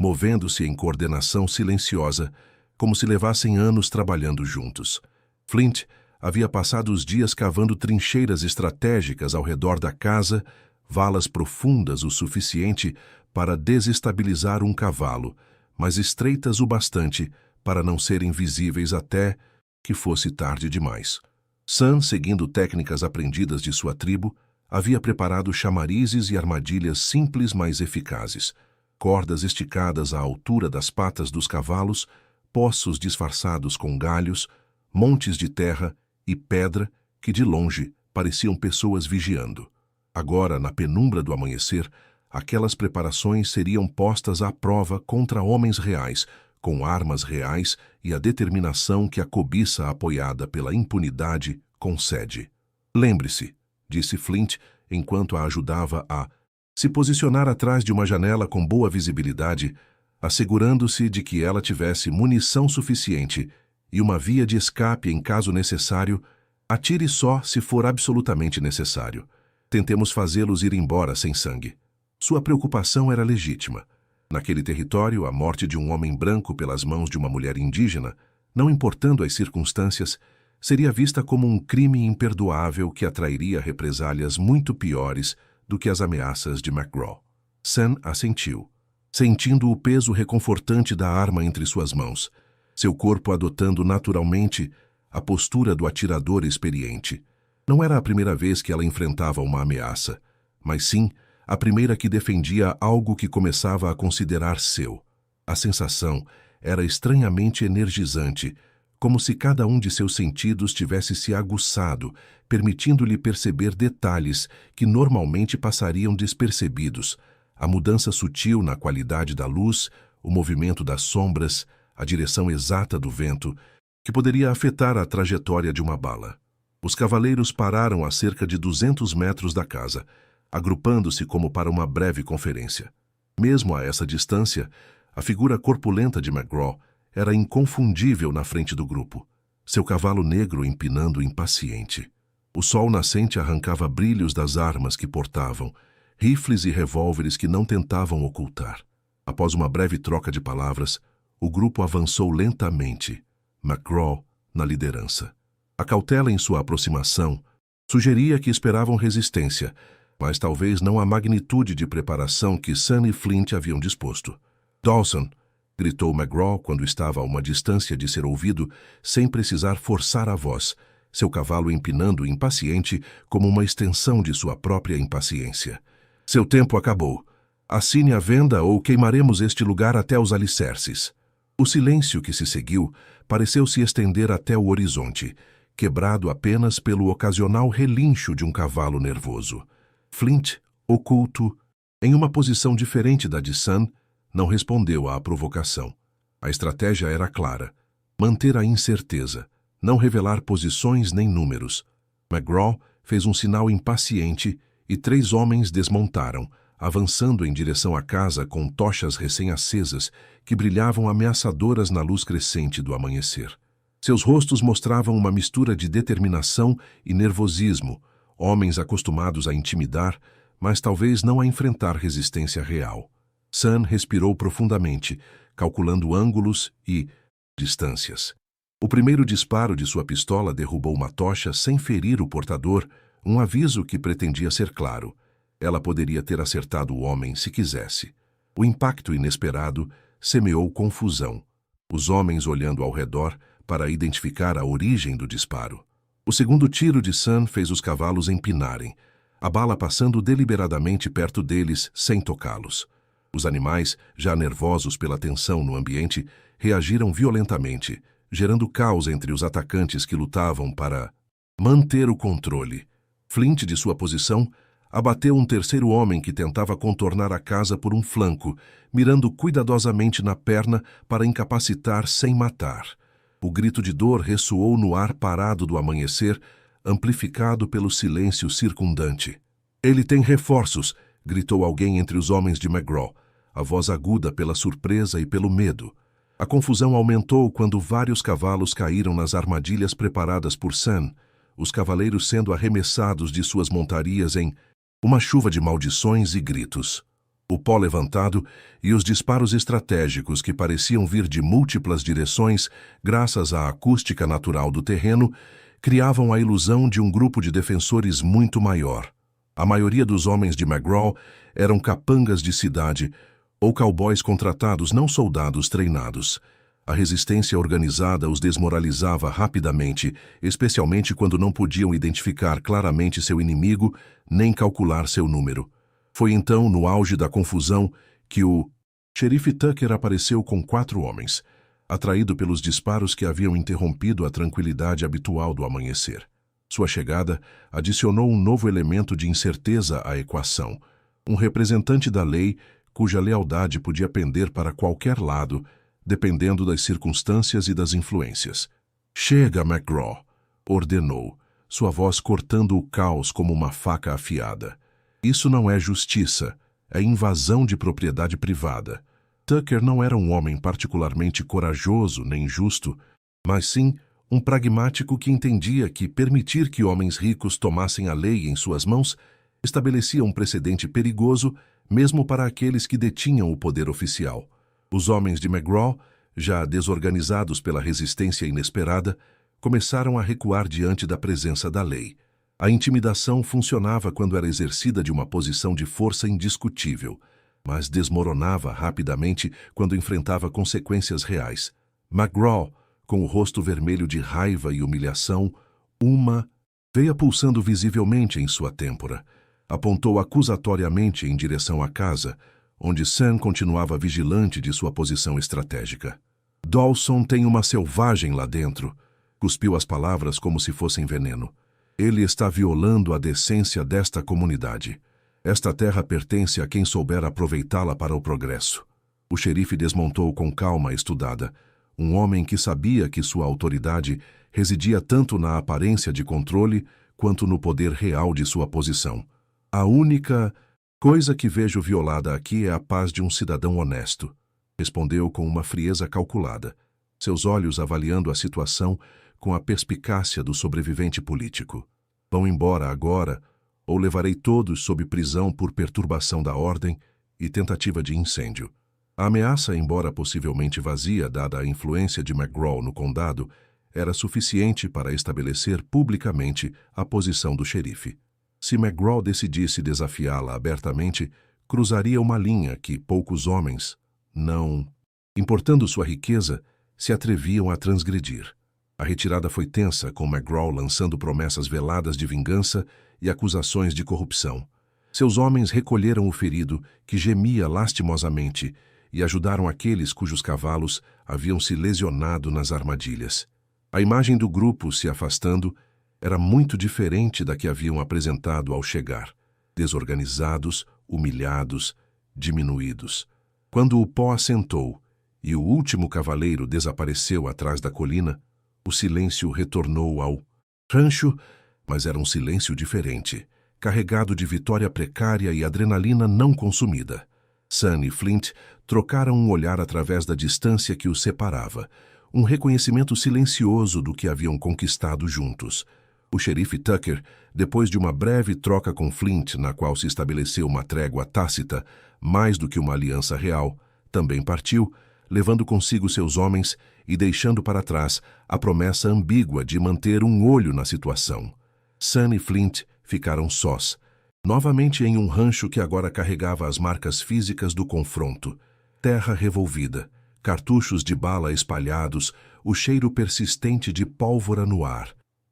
movendo-se em coordenação silenciosa, como se levassem anos trabalhando juntos. Flint havia passado os dias cavando trincheiras estratégicas ao redor da casa, valas profundas o suficiente para desestabilizar um cavalo, mas estreitas o bastante para não serem visíveis até que fosse tarde demais. Sun, seguindo técnicas aprendidas de sua tribo, havia preparado chamarizes e armadilhas simples mas eficazes, cordas esticadas à altura das patas dos cavalos, poços disfarçados com galhos, montes de terra e pedra que de longe pareciam pessoas vigiando. Agora, na penumbra do amanhecer, aquelas preparações seriam postas à prova contra homens reais, com armas reais e a determinação que a cobiça apoiada pela impunidade concede. "Lembre-se", disse Flint, enquanto a ajudava a se posicionar atrás de uma janela com boa visibilidade, assegurando-se de que ela tivesse munição suficiente e uma via de escape em caso necessário. "Atire só se for absolutamente necessário. Tentemos fazê-los ir embora sem sangue." Sua preocupação era legítima. Naquele território, a morte de um homem branco pelas mãos de uma mulher indígena, não importando as circunstâncias, seria vista como um crime imperdoável que atrairia represálias muito piores do que as ameaças de McGraw. Sun assentiu, sentindo o peso reconfortante da arma entre suas mãos, seu corpo adotando naturalmente a postura do atirador experiente. Não era a primeira vez que ela enfrentava uma ameaça, mas sim a primeira que defendia algo que começava a considerar seu. A sensação era estranhamente energizante, como se cada um de seus sentidos tivesse se aguçado, permitindo-lhe perceber detalhes que normalmente passariam despercebidos, a mudança sutil na qualidade da luz, o movimento das sombras, a direção exata do vento, que poderia afetar a trajetória de uma bala. Os cavaleiros pararam a cerca de 200 metros da casa, agrupando-se como para uma breve conferência. Mesmo a essa distância, a figura corpulenta de McGraw era inconfundível na frente do grupo, seu cavalo negro empinando impaciente. O sol nascente arrancava brilhos das armas que portavam, rifles e revólveres que não tentavam ocultar. Após uma breve troca de palavras, o grupo avançou lentamente, McGraw na liderança. A cautela em sua aproximação sugeria que esperavam resistência, mas talvez não a magnitude de preparação que Sun e Flint haviam disposto. "Dawson!" gritou McGraw quando estava a uma distância de ser ouvido, sem precisar forçar a voz, seu cavalo empinando impaciente como uma extensão de sua própria impaciência. "Seu tempo acabou. Assine a venda ou queimaremos este lugar até os alicerces." O silêncio que se seguiu pareceu se estender até o horizonte, quebrado apenas pelo ocasional relincho de um cavalo nervoso. Flint, oculto, em uma posição diferente da de Sun, não respondeu à provocação. A estratégia era clara: manter a incerteza, não revelar posições nem números. McGraw fez um sinal impaciente e 3 homens desmontaram, avançando em direção à casa com tochas recém-acesas que brilhavam ameaçadoras na luz crescente do amanhecer. Seus rostos mostravam uma mistura de determinação e nervosismo, homens acostumados a intimidar, mas talvez não a enfrentar resistência real. Sun respirou profundamente, calculando ângulos e distâncias. O primeiro disparo de sua pistola derrubou uma tocha sem ferir o portador, um aviso que pretendia ser claro. Ela poderia ter acertado o homem se quisesse. O impacto inesperado semeou confusão, os homens olhando ao redor para identificar a origem do disparo. O segundo tiro de Sun fez os cavalos empinarem, a bala passando deliberadamente perto deles sem tocá-los. Os animais, já nervosos pela tensão no ambiente, reagiram violentamente, gerando caos entre os atacantes que lutavam para manter o controle. Flint, de sua posição, abateu um terceiro homem que tentava contornar a casa por um flanco, mirando cuidadosamente na perna para incapacitar sem matar. O grito de dor ressoou no ar parado do amanhecer, amplificado pelo silêncio circundante. "Ele tem reforços!" gritou alguém entre os homens de McGraw, a voz aguda pela surpresa e pelo medo. A confusão aumentou quando vários cavalos caíram nas armadilhas preparadas por Sun, os cavaleiros sendo arremessados de suas montarias em uma chuva de maldições e gritos. O pó levantado e os disparos estratégicos que pareciam vir de múltiplas direções, graças à acústica natural do terreno, criavam a ilusão de um grupo de defensores muito maior. A maioria dos homens de McGraw eram capangas de cidade ou cowboys contratados, não soldados treinados. A resistência organizada os desmoralizava rapidamente, especialmente quando não podiam identificar claramente seu inimigo nem calcular seu número. Foi então, no auge da confusão, que o xerife Tucker apareceu com 4 homens, atraído pelos disparos que haviam interrompido a tranquilidade habitual do amanhecer. Sua chegada adicionou um novo elemento de incerteza à equação, um representante da lei cuja lealdade podia pender para qualquer lado, dependendo das circunstâncias e das influências. "Chega, McGraw", ordenou, sua voz cortando o caos como uma faca afiada. "Isso não é justiça, é invasão de propriedade privada." Tucker não era um homem particularmente corajoso nem justo, mas sim um pragmático que entendia que permitir que homens ricos tomassem a lei em suas mãos estabelecia um precedente perigoso mesmo para aqueles que detinham o poder oficial. Os homens de McGraw, já desorganizados pela resistência inesperada, começaram a recuar diante da presença da lei. A intimidação funcionava quando era exercida de uma posição de força indiscutível, mas desmoronava rapidamente quando enfrentava consequências reais. McGraw, com o rosto vermelho de raiva e humilhação, uma veia pulsando visivelmente em sua têmpora, apontou acusatoriamente em direção à casa, onde Sam continuava vigilante de sua posição estratégica. "Dawson tem uma selvagem lá dentro", cuspiu as palavras como se fossem veneno. "Ele está violando a decência desta comunidade. Esta terra pertence a quem souber aproveitá-la para o progresso." O xerife desmontou com calma estudada, um homem que sabia que sua autoridade residia tanto na aparência de controle quanto no poder real de sua posição. "A única coisa que vejo violada aqui é a paz de um cidadão honesto", respondeu com uma frieza calculada, seus olhos avaliando a situação com a perspicácia do sobrevivente político. "Vão embora agora, ou levarei todos sob prisão por perturbação da ordem e tentativa de incêndio." A ameaça, embora possivelmente vazia dada a influência de McGraw no condado, era suficiente para estabelecer publicamente a posição do xerife. Se McGraw decidisse desafiá-la abertamente, cruzaria uma linha que poucos homens, não importando sua riqueza, se atreviam a transgredir. A retirada foi tensa, com McGraw lançando promessas veladas de vingança e acusações de corrupção. Seus homens recolheram o ferido, que gemia lastimosamente, e ajudaram aqueles cujos cavalos haviam se lesionado nas armadilhas. A imagem do grupo se afastando era muito diferente da que haviam apresentado ao chegar, desorganizados, humilhados, diminuídos. Quando o pó assentou e o último cavaleiro desapareceu atrás da colina, o silêncio retornou ao rancho, mas era um silêncio diferente. carregado de vitória precária e adrenalina não consumida. Sam e Flint trocaram um olhar através da distância que os separava, um reconhecimento silencioso do que haviam conquistado juntos. O xerife Tucker, depois de uma breve troca com Flint, na qual se estabeleceu uma trégua tácita, mais do que uma aliança real, também partiu, levando consigo seus homens e deixando para trás a promessa ambígua de manter um olho na situação. Sam e Flint ficaram sós, novamente em um rancho que agora carregava as marcas físicas do confronto. Terra revolvida, cartuchos de bala espalhados, o cheiro persistente de pólvora no ar.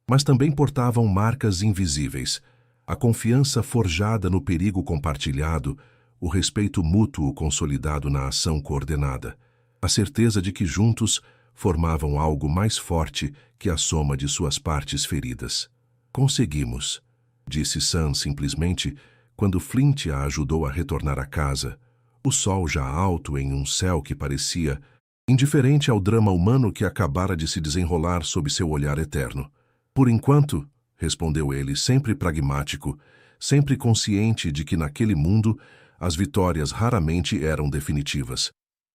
Mas também portavam marcas invisíveis, a confiança forjada no perigo compartilhado, o respeito mútuo consolidado na ação coordenada, a certeza de que juntos formavam algo mais forte que a soma de suas partes feridas. Conseguimos, disse Sam simplesmente, quando Flint a ajudou a retornar à casa, o sol já alto em um céu que parecia indiferente ao drama humano que acabara de se desenrolar sob seu olhar eterno. Por enquanto, respondeu ele, sempre pragmático, sempre consciente de que naquele mundo as vitórias raramente eram definitivas.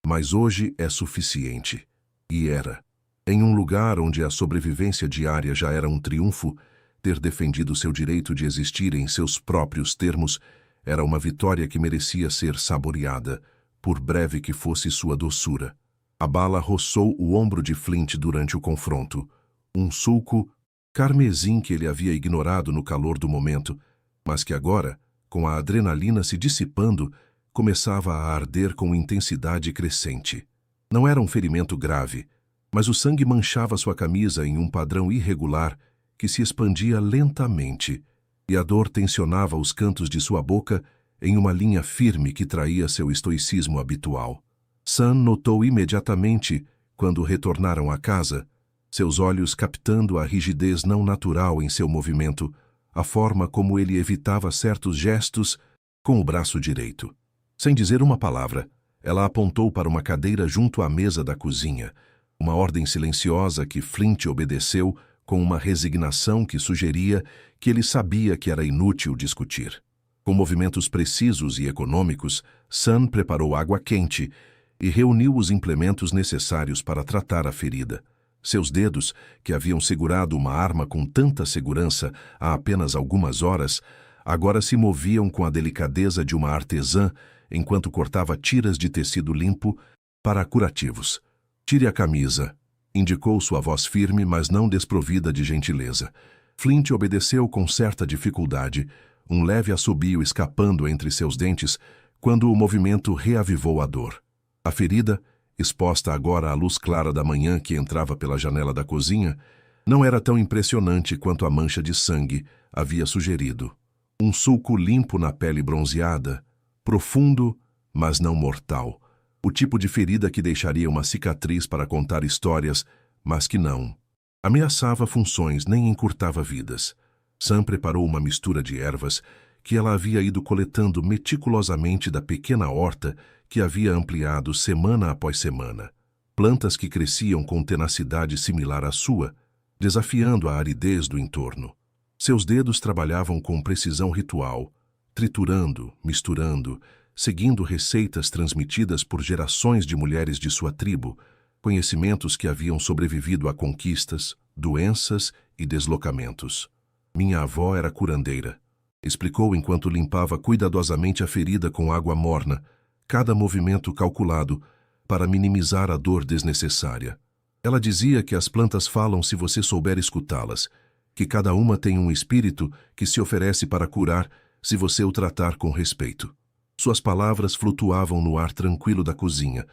Mas hoje é suficiente. E era. Em um lugar onde a sobrevivência diária já era um triunfo, ter defendido seu direito de existir em seus próprios termos era uma vitória que merecia ser saboreada, por breve que fosse sua doçura. A bala roçou o ombro de Flint durante o confronto. Um sulco carmesim que ele havia ignorado no calor do momento, mas que agora, com a adrenalina se dissipando, começava a arder com intensidade crescente. Não era um ferimento grave, mas o sangue manchava sua camisa em um padrão irregular que se expandia lentamente, e a dor tensionava os cantos de sua boca em uma linha firme que traía seu estoicismo habitual. Sam notou imediatamente, quando retornaram à casa, seus olhos captando a rigidez não natural em seu movimento, a forma como ele evitava certos gestos com o braço direito. Sem dizer uma palavra, ela apontou para uma cadeira junto à mesa da cozinha, uma ordem silenciosa que Flint obedeceu com uma resignação que sugeria que ele sabia que era inútil discutir. Com movimentos precisos e econômicos, Sam preparou água quente e reuniu os implementos necessários para tratar a ferida. Seus dedos, que haviam segurado uma arma com tanta segurança há apenas algumas horas, agora se moviam com a delicadeza de uma artesã enquanto cortava tiras de tecido limpo para curativos. "Tire a camisa", indicou sua voz firme, mas não desprovida de gentileza. Flint obedeceu com certa dificuldade, um leve assobio escapando entre seus dentes, quando o movimento reavivou a dor. A ferida, exposta agora à luz clara da manhã que entrava pela janela da cozinha, não era tão impressionante quanto a mancha de sangue havia sugerido. Um sulco limpo na pele bronzeada, profundo, mas não mortal. O tipo de ferida que deixaria uma cicatriz para contar histórias, mas que não ameaçava funções nem encurtava vidas. Sam preparou uma mistura de ervas que ela havia ido coletando meticulosamente da pequena horta que havia ampliado semana após semana. Plantas que cresciam com tenacidade similar à sua, desafiando a aridez do entorno. Seus dedos trabalhavam com precisão ritual, triturando, misturando, seguindo receitas transmitidas por gerações de mulheres de sua tribo, conhecimentos que haviam sobrevivido a conquistas, doenças e deslocamentos. "Minha avó era curandeira", explicou enquanto limpava cuidadosamente a ferida com água morna, cada movimento calculado para minimizar a dor desnecessária. Ela dizia que as plantas falam se você souber escutá-las, que cada uma tem um espírito que se oferece para curar se você o tratar com respeito. Suas palavras flutuavam no ar tranquilo da cozinha,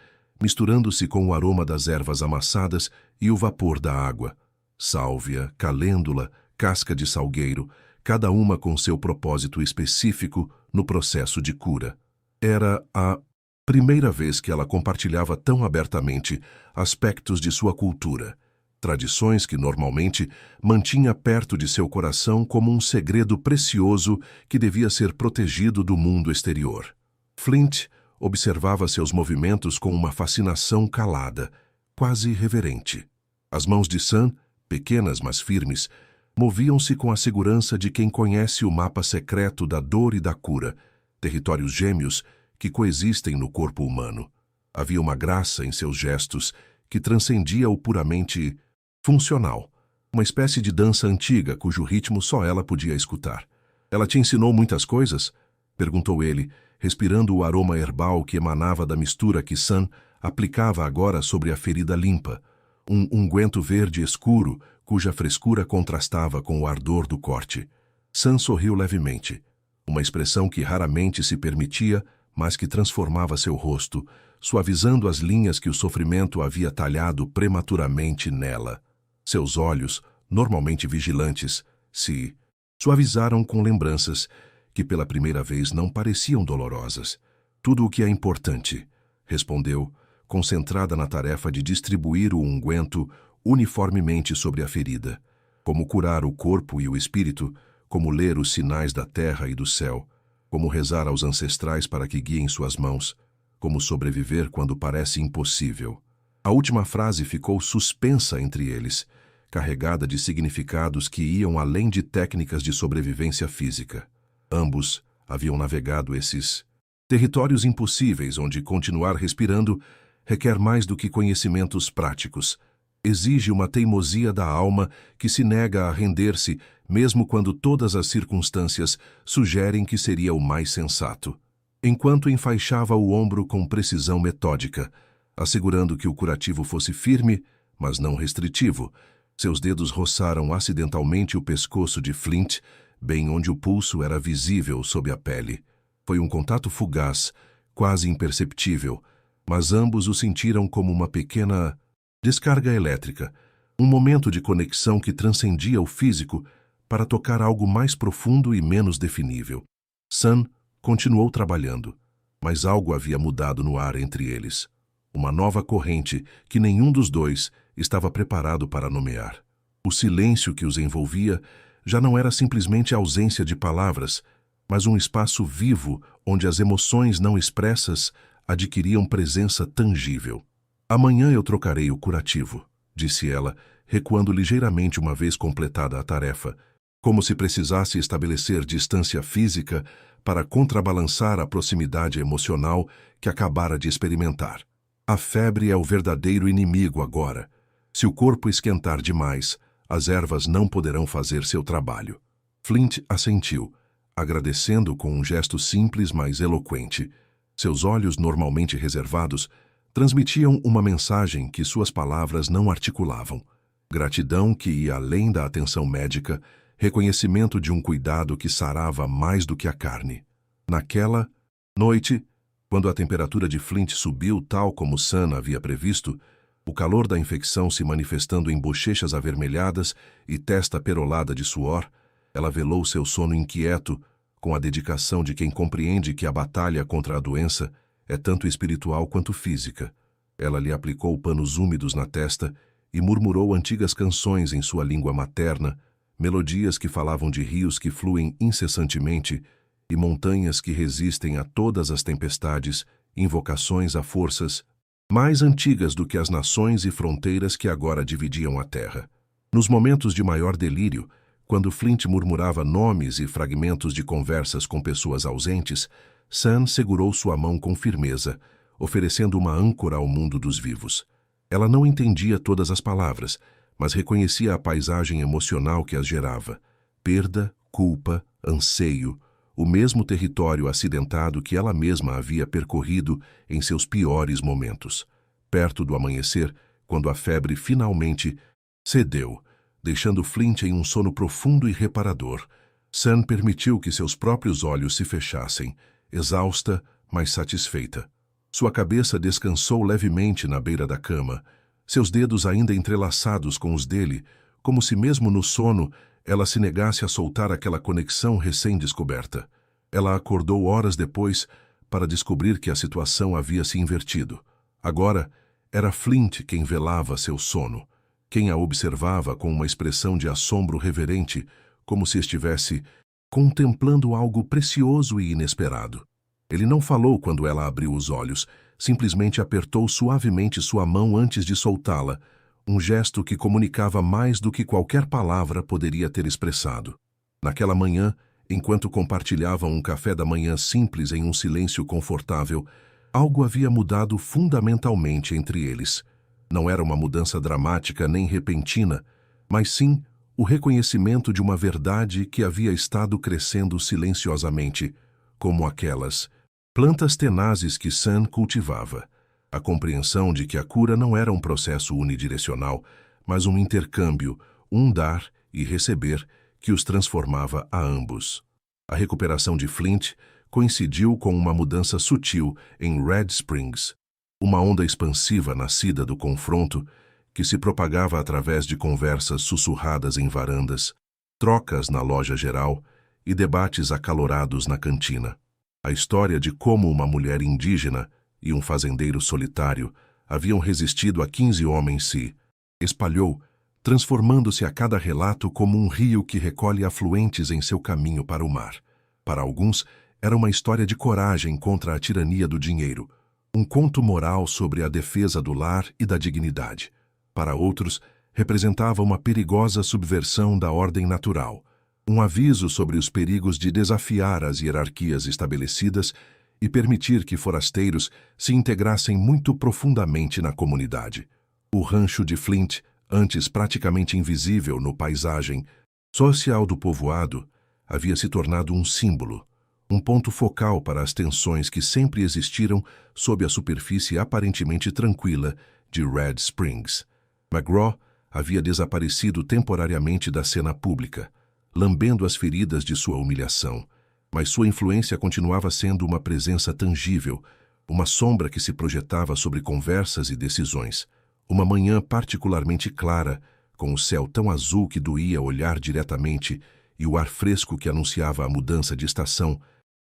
misturando-se com o aroma das ervas amassadas e o vapor da água. Sálvia, calêndula, casca de salgueiro, cada uma com seu propósito específico no processo de cura. Era a primeira vez que ela compartilhava tão abertamente aspectos de sua cultura, tradições que normalmente mantinha perto de seu coração como um segredo precioso que devia ser protegido do mundo exterior. Flint observava seus movimentos com uma fascinação calada, quase reverente. As mãos de Sam, pequenas mas firmes, moviam-se com a segurança de quem conhece o mapa secreto da dor e da cura, territórios gêmeos que coexistem no corpo humano. Havia uma graça em seus gestos que transcendia o puramente funcional, uma espécie de dança antiga cujo ritmo só ela podia escutar. "Ela te ensinou muitas coisas?" perguntou ele, respirando o aroma herbal que emanava da mistura que Sun aplicava agora sobre a ferida limpa, um unguento verde escuro cuja frescura contrastava com o ardor do corte. Sun sorriu levemente, uma expressão que raramente se permitia, mas que transformava seu rosto, suavizando as linhas que o sofrimento havia talhado prematuramente nela. Seus olhos, normalmente vigilantes, se suavizaram com lembranças que pela primeira vez não pareciam dolorosas. "Tudo o que é importante", respondeu, concentrada na tarefa de distribuir o unguento uniformemente sobre a ferida. Como curar o corpo e o espírito, como ler os sinais da terra e do céu, como rezar aos ancestrais para que guiem suas mãos, como sobreviver quando parece impossível. A última frase ficou suspensa entre eles, carregada de significados que iam além de técnicas de sobrevivência física. Ambos haviam navegado esses territórios impossíveis onde continuar respirando requer mais do que conhecimentos práticos. Exige uma teimosia da alma que se nega a render-se, mesmo quando todas as circunstâncias sugerem que seria o mais sensato. Enquanto enfaixava o ombro com precisão metódica, assegurando que o curativo fosse firme, mas não restritivo, seus dedos roçaram acidentalmente o pescoço de Flint, bem onde o pulso era visível sob a pele. Foi um contato fugaz, quase imperceptível, mas ambos o sentiram como uma pequena descarga elétrica, um momento de conexão que transcendia o físico para tocar algo mais profundo e menos definível. Sun continuou trabalhando, mas algo havia mudado no ar entre eles. Uma nova corrente que nenhum dos dois estava preparado para nomear. O silêncio que os envolvia já não era simplesmente a ausência de palavras, mas um espaço vivo onde as emoções não expressas adquiriam presença tangível. "Amanhã eu trocarei o curativo", disse ela, recuando ligeiramente uma vez completada a tarefa, como se precisasse estabelecer distância física para contrabalançar a proximidade emocional que acabara de experimentar. A febre é o verdadeiro inimigo agora. Se o corpo esquentar demais, as ervas não poderão fazer seu trabalho. Flint assentiu, agradecendo com um gesto simples, mas eloquente. Seus olhos, normalmente reservados, transmitiam uma mensagem que suas palavras não articulavam. Gratidão que ia além da atenção médica, reconhecimento de um cuidado que sarava mais do que a carne. Naquela noite, quando a temperatura de Flint subiu tal como Sun havia previsto, o calor da infecção se manifestando em bochechas avermelhadas e testa perolada de suor, ela velou seu sono inquieto, com a dedicação de quem compreende que a batalha contra a doença é tanto espiritual quanto física. Ela lhe aplicou panos úmidos na testa e murmurou antigas canções em sua língua materna, melodias que falavam de rios que fluem incessantemente e montanhas que resistem a todas as tempestades, invocações a forças mais antigas do que as nações e fronteiras que agora dividiam a terra. Nos momentos de maior delírio, quando Flint murmurava nomes e fragmentos de conversas com pessoas ausentes, Sun segurou sua mão com firmeza, oferecendo uma âncora ao mundo dos vivos. Ela não entendia todas as palavras, mas reconhecia a paisagem emocional que as gerava. Perda, culpa, anseio, o mesmo território acidentado que ela mesma havia percorrido em seus piores momentos. Perto do amanhecer, quando a febre finalmente cedeu, deixando Flint em um sono profundo e reparador, Sun permitiu que seus próprios olhos se fechassem, exausta, mas satisfeita. Sua cabeça descansou levemente na beira da cama, seus dedos ainda entrelaçados com os dele, como se mesmo no sono ela se negasse a soltar aquela conexão recém-descoberta. Ela acordou horas depois para descobrir que a situação havia se invertido. Agora, era Flint quem velava seu sono, quem a observava com uma expressão de assombro reverente, como se estivesse contemplando algo precioso e inesperado. Ele não falou quando ela abriu os olhos, simplesmente apertou suavemente sua mão antes de soltá-la, um gesto que comunicava mais do que qualquer palavra poderia ter expressado. Naquela manhã, enquanto compartilhavam um café da manhã simples em um silêncio confortável, algo havia mudado fundamentalmente entre eles. Não era uma mudança dramática nem repentina, mas sim o reconhecimento de uma verdade que havia estado crescendo silenciosamente, como aquelas plantas tenazes que Sam cultivava. A compreensão de que a cura não era um processo unidirecional, mas um intercâmbio, um dar e receber que os transformava a ambos. A recuperação de Flint coincidiu com uma mudança sutil em Red Springs, uma onda expansiva nascida do confronto que se propagava através de conversas sussurradas em varandas, trocas na loja geral e debates acalorados na cantina. A história de como uma mulher indígena e um fazendeiro solitário haviam resistido a 15 homens se espalhou, transformando-se a cada relato como um rio que recolhe afluentes em seu caminho para o mar. Para alguns, era uma história de coragem contra a tirania do dinheiro, um conto moral sobre a defesa do lar e da dignidade. Para outros, representava uma perigosa subversão da ordem natural, um aviso sobre os perigos de desafiar as hierarquias estabelecidas e permitir que forasteiros se integrassem muito profundamente na comunidade. O rancho de Flint, antes praticamente invisível no paisagem social do povoado, havia se tornado um símbolo, um ponto focal para as tensões que sempre existiram sob a superfície aparentemente tranquila de Red Springs. McGraw havia desaparecido temporariamente da cena pública, lambendo as feridas de sua humilhação, mas sua influência continuava sendo uma presença tangível, uma sombra que se projetava sobre conversas e decisões. Uma manhã particularmente clara, com o céu tão azul que doía olhar diretamente e o ar fresco que anunciava a mudança de estação,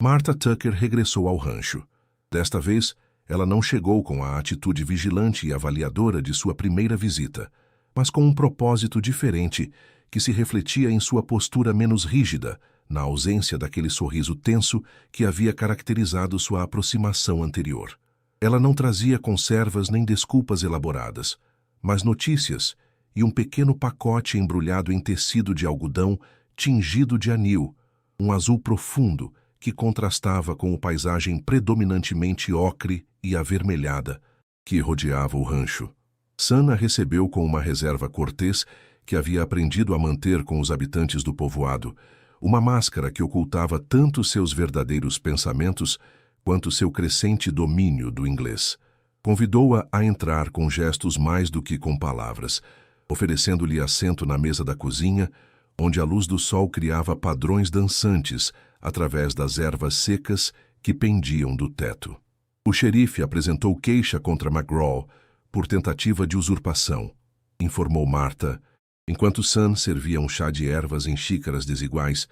Martha Tucker regressou ao rancho. Desta vez, ela não chegou com a atitude vigilante e avaliadora de sua primeira visita, mas com um propósito diferente que se refletia em sua postura menos rígida, na ausência daquele sorriso tenso que havia caracterizado sua aproximação anterior. Ela não trazia conservas nem desculpas elaboradas, mas notícias e um pequeno pacote embrulhado em tecido de algodão tingido de anil, um azul profundo que contrastava com a paisagem predominantemente ocre e avermelhada que rodeava o rancho. Sam a recebeu com uma reserva cortês que havia aprendido a manter com os habitantes do povoado, uma máscara que ocultava tanto seus verdadeiros pensamentos quanto seu crescente domínio do inglês. Convidou-a a entrar com gestos mais do que com palavras, oferecendo-lhe assento na mesa da cozinha, onde a luz do sol criava padrões dançantes através das ervas secas que pendiam do teto. O xerife apresentou queixa contra McGraw por tentativa de usurpação, informou Martha, enquanto Sam servia um chá de ervas em xícaras desiguais,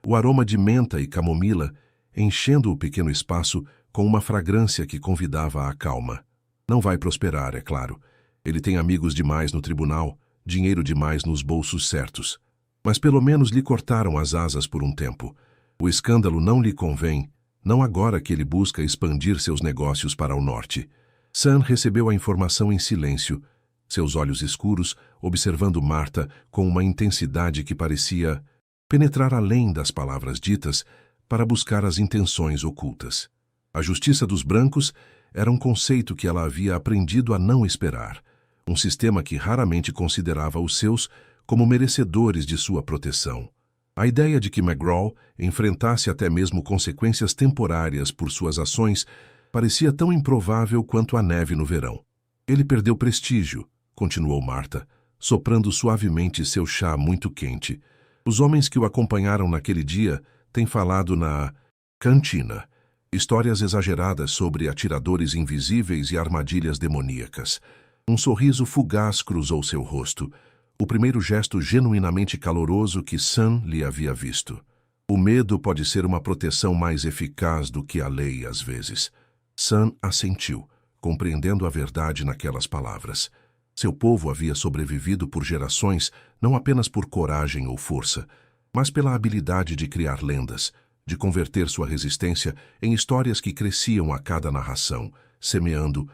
o aroma de menta e camomila enchendo o pequeno espaço com uma fragrância que convidava à calma. Não vai prosperar, é claro. Ele tem amigos demais no tribunal, dinheiro demais nos bolsos certos. Mas pelo menos lhe cortaram as asas por um tempo. O escândalo não lhe convém, não agora que ele busca expandir seus negócios para o norte. Sam recebeu a informação em silêncio, seus olhos escuros observando Martha com uma intensidade que parecia penetrar além das palavras ditas para buscar as intenções ocultas. A justiça dos brancos era um conceito que ela havia aprendido a não esperar, um sistema que raramente considerava os seus como merecedores de sua proteção. A ideia de que McGraw enfrentasse até mesmo consequências temporárias por suas ações parecia tão improvável quanto a neve no verão. Ele perdeu prestígio, continuou Martha, soprando suavemente seu chá muito quente. Os homens que o acompanharam naquele dia têm falado na cantina histórias exageradas sobre atiradores invisíveis e armadilhas demoníacas. Um sorriso fugaz cruzou seu rosto, o primeiro gesto genuinamente caloroso que Sam lhe havia visto. O medo pode ser uma proteção mais eficaz do que a lei às vezes. Sam assentiu, compreendendo a verdade naquelas palavras. Seu povo havia sobrevivido por gerações, não apenas por coragem ou força, mas pela habilidade de criar lendas, de converter sua resistência em histórias que cresciam a cada narração, semeando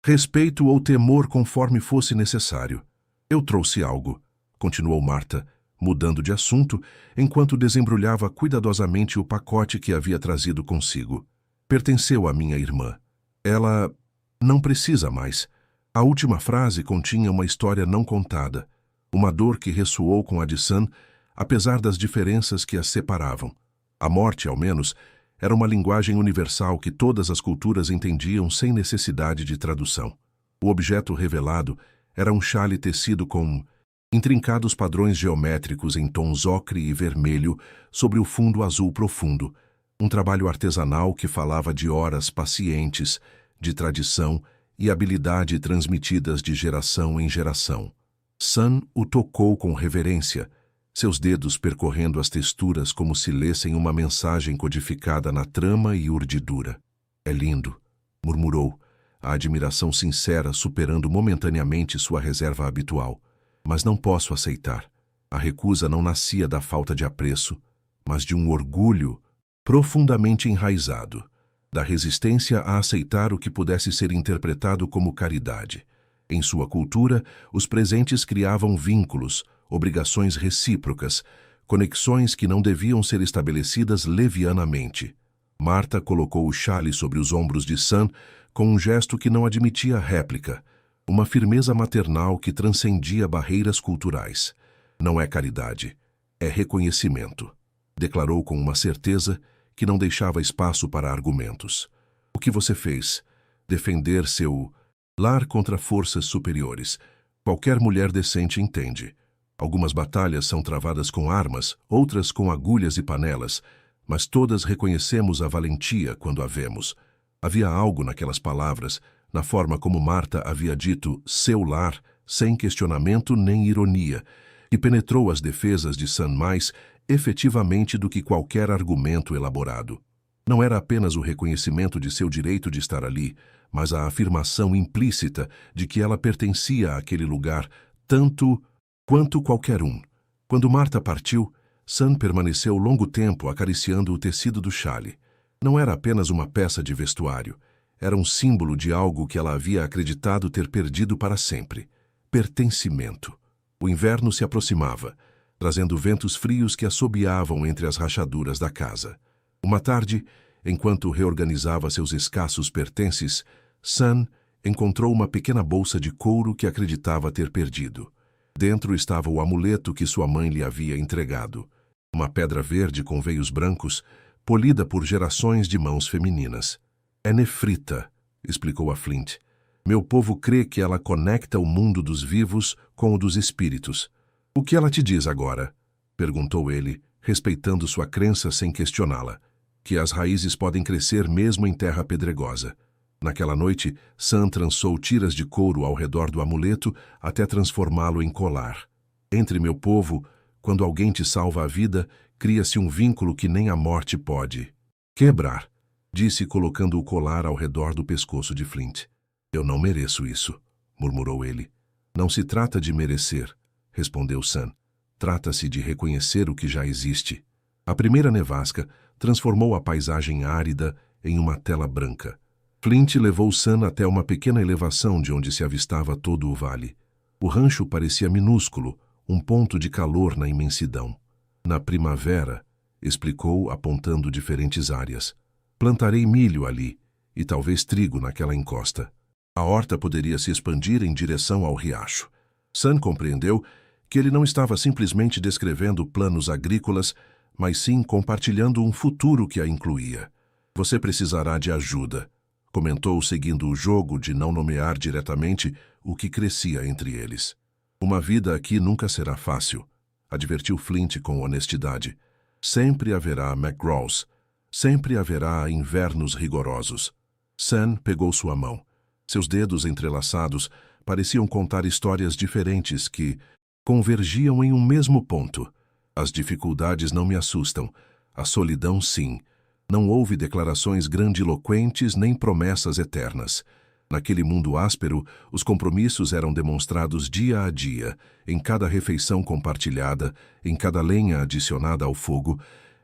respeito ou temor conforme fosse necessário. Eu trouxe algo, continuou Marta, mudando de assunto, enquanto desembrulhava cuidadosamente o pacote que havia trazido consigo. Pertenceu à minha irmã. Ela não precisa mais. A última frase continha uma história não contada, uma dor que ressoou com a de Sun, apesar das diferenças que as separavam. A morte, ao menos, era uma linguagem universal que todas as culturas entendiam sem necessidade de tradução. O objeto revelado era um xale tecido com intrincados padrões geométricos em tons ocre e vermelho sobre o fundo azul profundo, um trabalho artesanal que falava de horas pacientes, de tradição e habilidade transmitidas de geração em geração. Sun o tocou com reverência, seus dedos percorrendo as texturas como se lessem uma mensagem codificada na trama e urdidura. É lindo, murmurou, a admiração sincera superando momentaneamente sua reserva habitual. Mas não posso aceitar. A recusa não nascia da falta de apreço, mas de um orgulho profundamente enraizado, da resistência a aceitar o que pudesse ser interpretado como caridade. Em sua cultura, os presentes criavam vínculos, obrigações recíprocas, conexões que não deviam ser estabelecidas levianamente. Marta colocou o xale sobre os ombros de Sun com um gesto que não admitia réplica, uma firmeza maternal que transcendia barreiras culturais. Não é caridade, é reconhecimento, declarou com uma certeza que não deixava espaço para argumentos. O que você fez? Defender seu lar contra forças superiores. Qualquer mulher decente entende. Algumas batalhas são travadas com armas, outras com agulhas e panelas, mas todas reconhecemos a valentia quando a vemos. Havia algo naquelas palavras, na forma como Marta havia dito seu lar, sem questionamento nem ironia, que penetrou as defesas de Sun mais efetivamente do que qualquer argumento elaborado. Não era apenas o reconhecimento de seu direito de estar ali, mas a afirmação implícita de que ela pertencia àquele lugar tanto quanto qualquer um. Quando Marta partiu, Sun permaneceu longo tempo acariciando o tecido do xale. Não era apenas uma peça de vestuário. Era um símbolo de algo que ela havia acreditado ter perdido para sempre. Pertencimento. O inverno se aproximava, trazendo ventos frios que assobiavam entre as rachaduras da casa. Uma tarde, enquanto reorganizava seus escassos pertences, Sun encontrou uma pequena bolsa de couro que acreditava ter perdido. Dentro estava o amuleto que sua mãe lhe havia entregado. Uma pedra verde com veios brancos, polida por gerações de mãos femininas. É nefrita, explicou a Flint. Meu povo crê que ela conecta o mundo dos vivos com o dos espíritos. O que ela te diz agora? Perguntou ele, respeitando sua crença sem questioná-la. Que as raízes podem crescer mesmo em terra pedregosa. Naquela noite, Sun trançou tiras de couro ao redor do amuleto até transformá-lo em colar. Entre meu povo, quando alguém te salva a vida, cria-se um vínculo que nem a morte pode quebrar, disse colocando o colar ao redor do pescoço de Flint. Eu não mereço isso, murmurou ele. Não se trata de merecer, respondeu Sun. Trata-se de reconhecer o que já existe. A primeira nevasca transformou a paisagem árida em uma tela branca. Flint levou Sun até uma pequena elevação de onde se avistava todo o vale. O rancho parecia minúsculo, um ponto de calor na imensidão. Na primavera, explicou apontando diferentes áreas. Plantarei milho ali e talvez trigo naquela encosta. A horta poderia se expandir em direção ao riacho. Sun compreendeu que ele não estava simplesmente descrevendo planos agrícolas, mas sim compartilhando um futuro que a incluía. Você precisará de ajuda, comentou seguindo o jogo de não nomear diretamente o que crescia entre eles. Uma vida aqui nunca será fácil, advertiu Flint com honestidade. Sempre haverá McGraws, sempre haverá invernos rigorosos. Sun pegou sua mão. Seus dedos entrelaçados pareciam contar histórias diferentes que convergiam em um mesmo ponto. As dificuldades não me assustam, a solidão sim. Não houve declarações grandiloquentes nem promessas eternas. Naquele mundo áspero, os compromissos eram demonstrados dia a dia, em cada refeição compartilhada, em cada lenha adicionada ao fogo,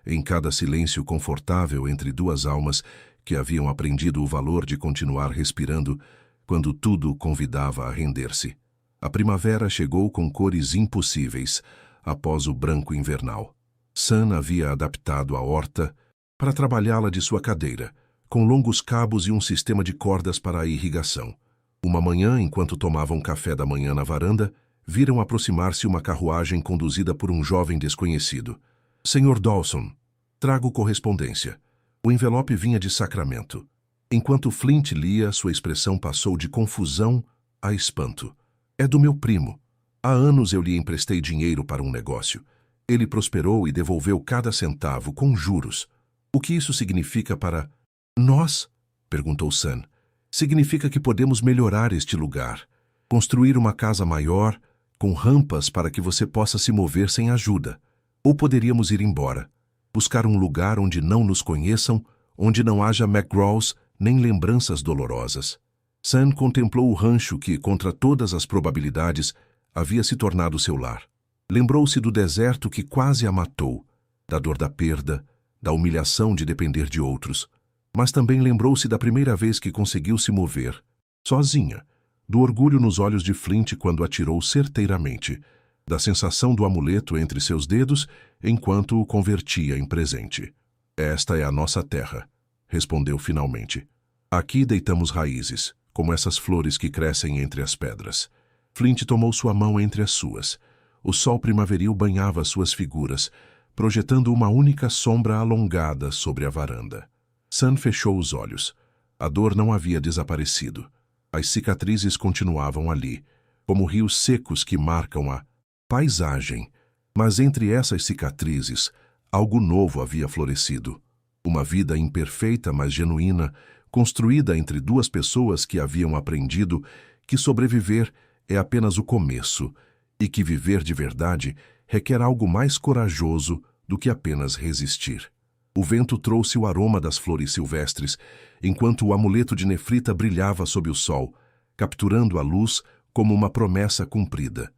em cada silêncio confortável entre duas almas que haviam aprendido o valor de continuar respirando quando tudo convidava a render-se. A primavera chegou com cores impossíveis, após o branco invernal. Sam havia adaptado a horta para trabalhá-la de sua cadeira, com longos cabos e um sistema de cordas para a irrigação. Uma manhã, enquanto tomavam café da manhã na varanda, viram aproximar-se uma carruagem conduzida por um jovem desconhecido. Sr. Dawson, trago correspondência. O envelope vinha de Sacramento. Enquanto Flint lia, sua expressão passou de confusão a espanto. É do meu primo. Há anos eu lhe emprestei dinheiro para um negócio. Ele prosperou e devolveu cada centavo com juros. O que isso significa para nós? Perguntou Sam. Significa que podemos melhorar este lugar, construir uma casa maior, com rampas para que você possa se mover sem ajuda. Ou poderíamos ir embora, buscar um lugar onde não nos conheçam, onde não haja McGraws nem lembranças dolorosas. Sam contemplou o rancho que, contra todas as probabilidades, havia se tornado seu lar. Lembrou-se do deserto que quase a matou, da dor da perda, da humilhação de depender de outros. Mas também lembrou-se da primeira vez que conseguiu se mover, sozinha, do orgulho nos olhos de Flint quando atirou certeiramente, da sensação do amuleto entre seus dedos enquanto o convertia em presente. Esta é a nossa terra, respondeu finalmente. Aqui deitamos raízes, como essas flores que crescem entre as pedras. Flint tomou sua mão entre as suas. O sol primaveril banhava suas figuras, projetando uma única sombra alongada sobre a varanda. Sam fechou os olhos. A dor não havia desaparecido. As cicatrizes continuavam ali, como rios secos que marcam a paisagem. Mas entre essas cicatrizes, algo novo havia florescido. Uma vida imperfeita, mas genuína, construída entre duas pessoas que haviam aprendido que sobreviver é apenas o começo e que viver de verdade requer algo mais corajoso do que apenas resistir. O vento trouxe o aroma das flores silvestres, enquanto o amuleto de nefrita brilhava sob o sol, capturando a luz como uma promessa cumprida.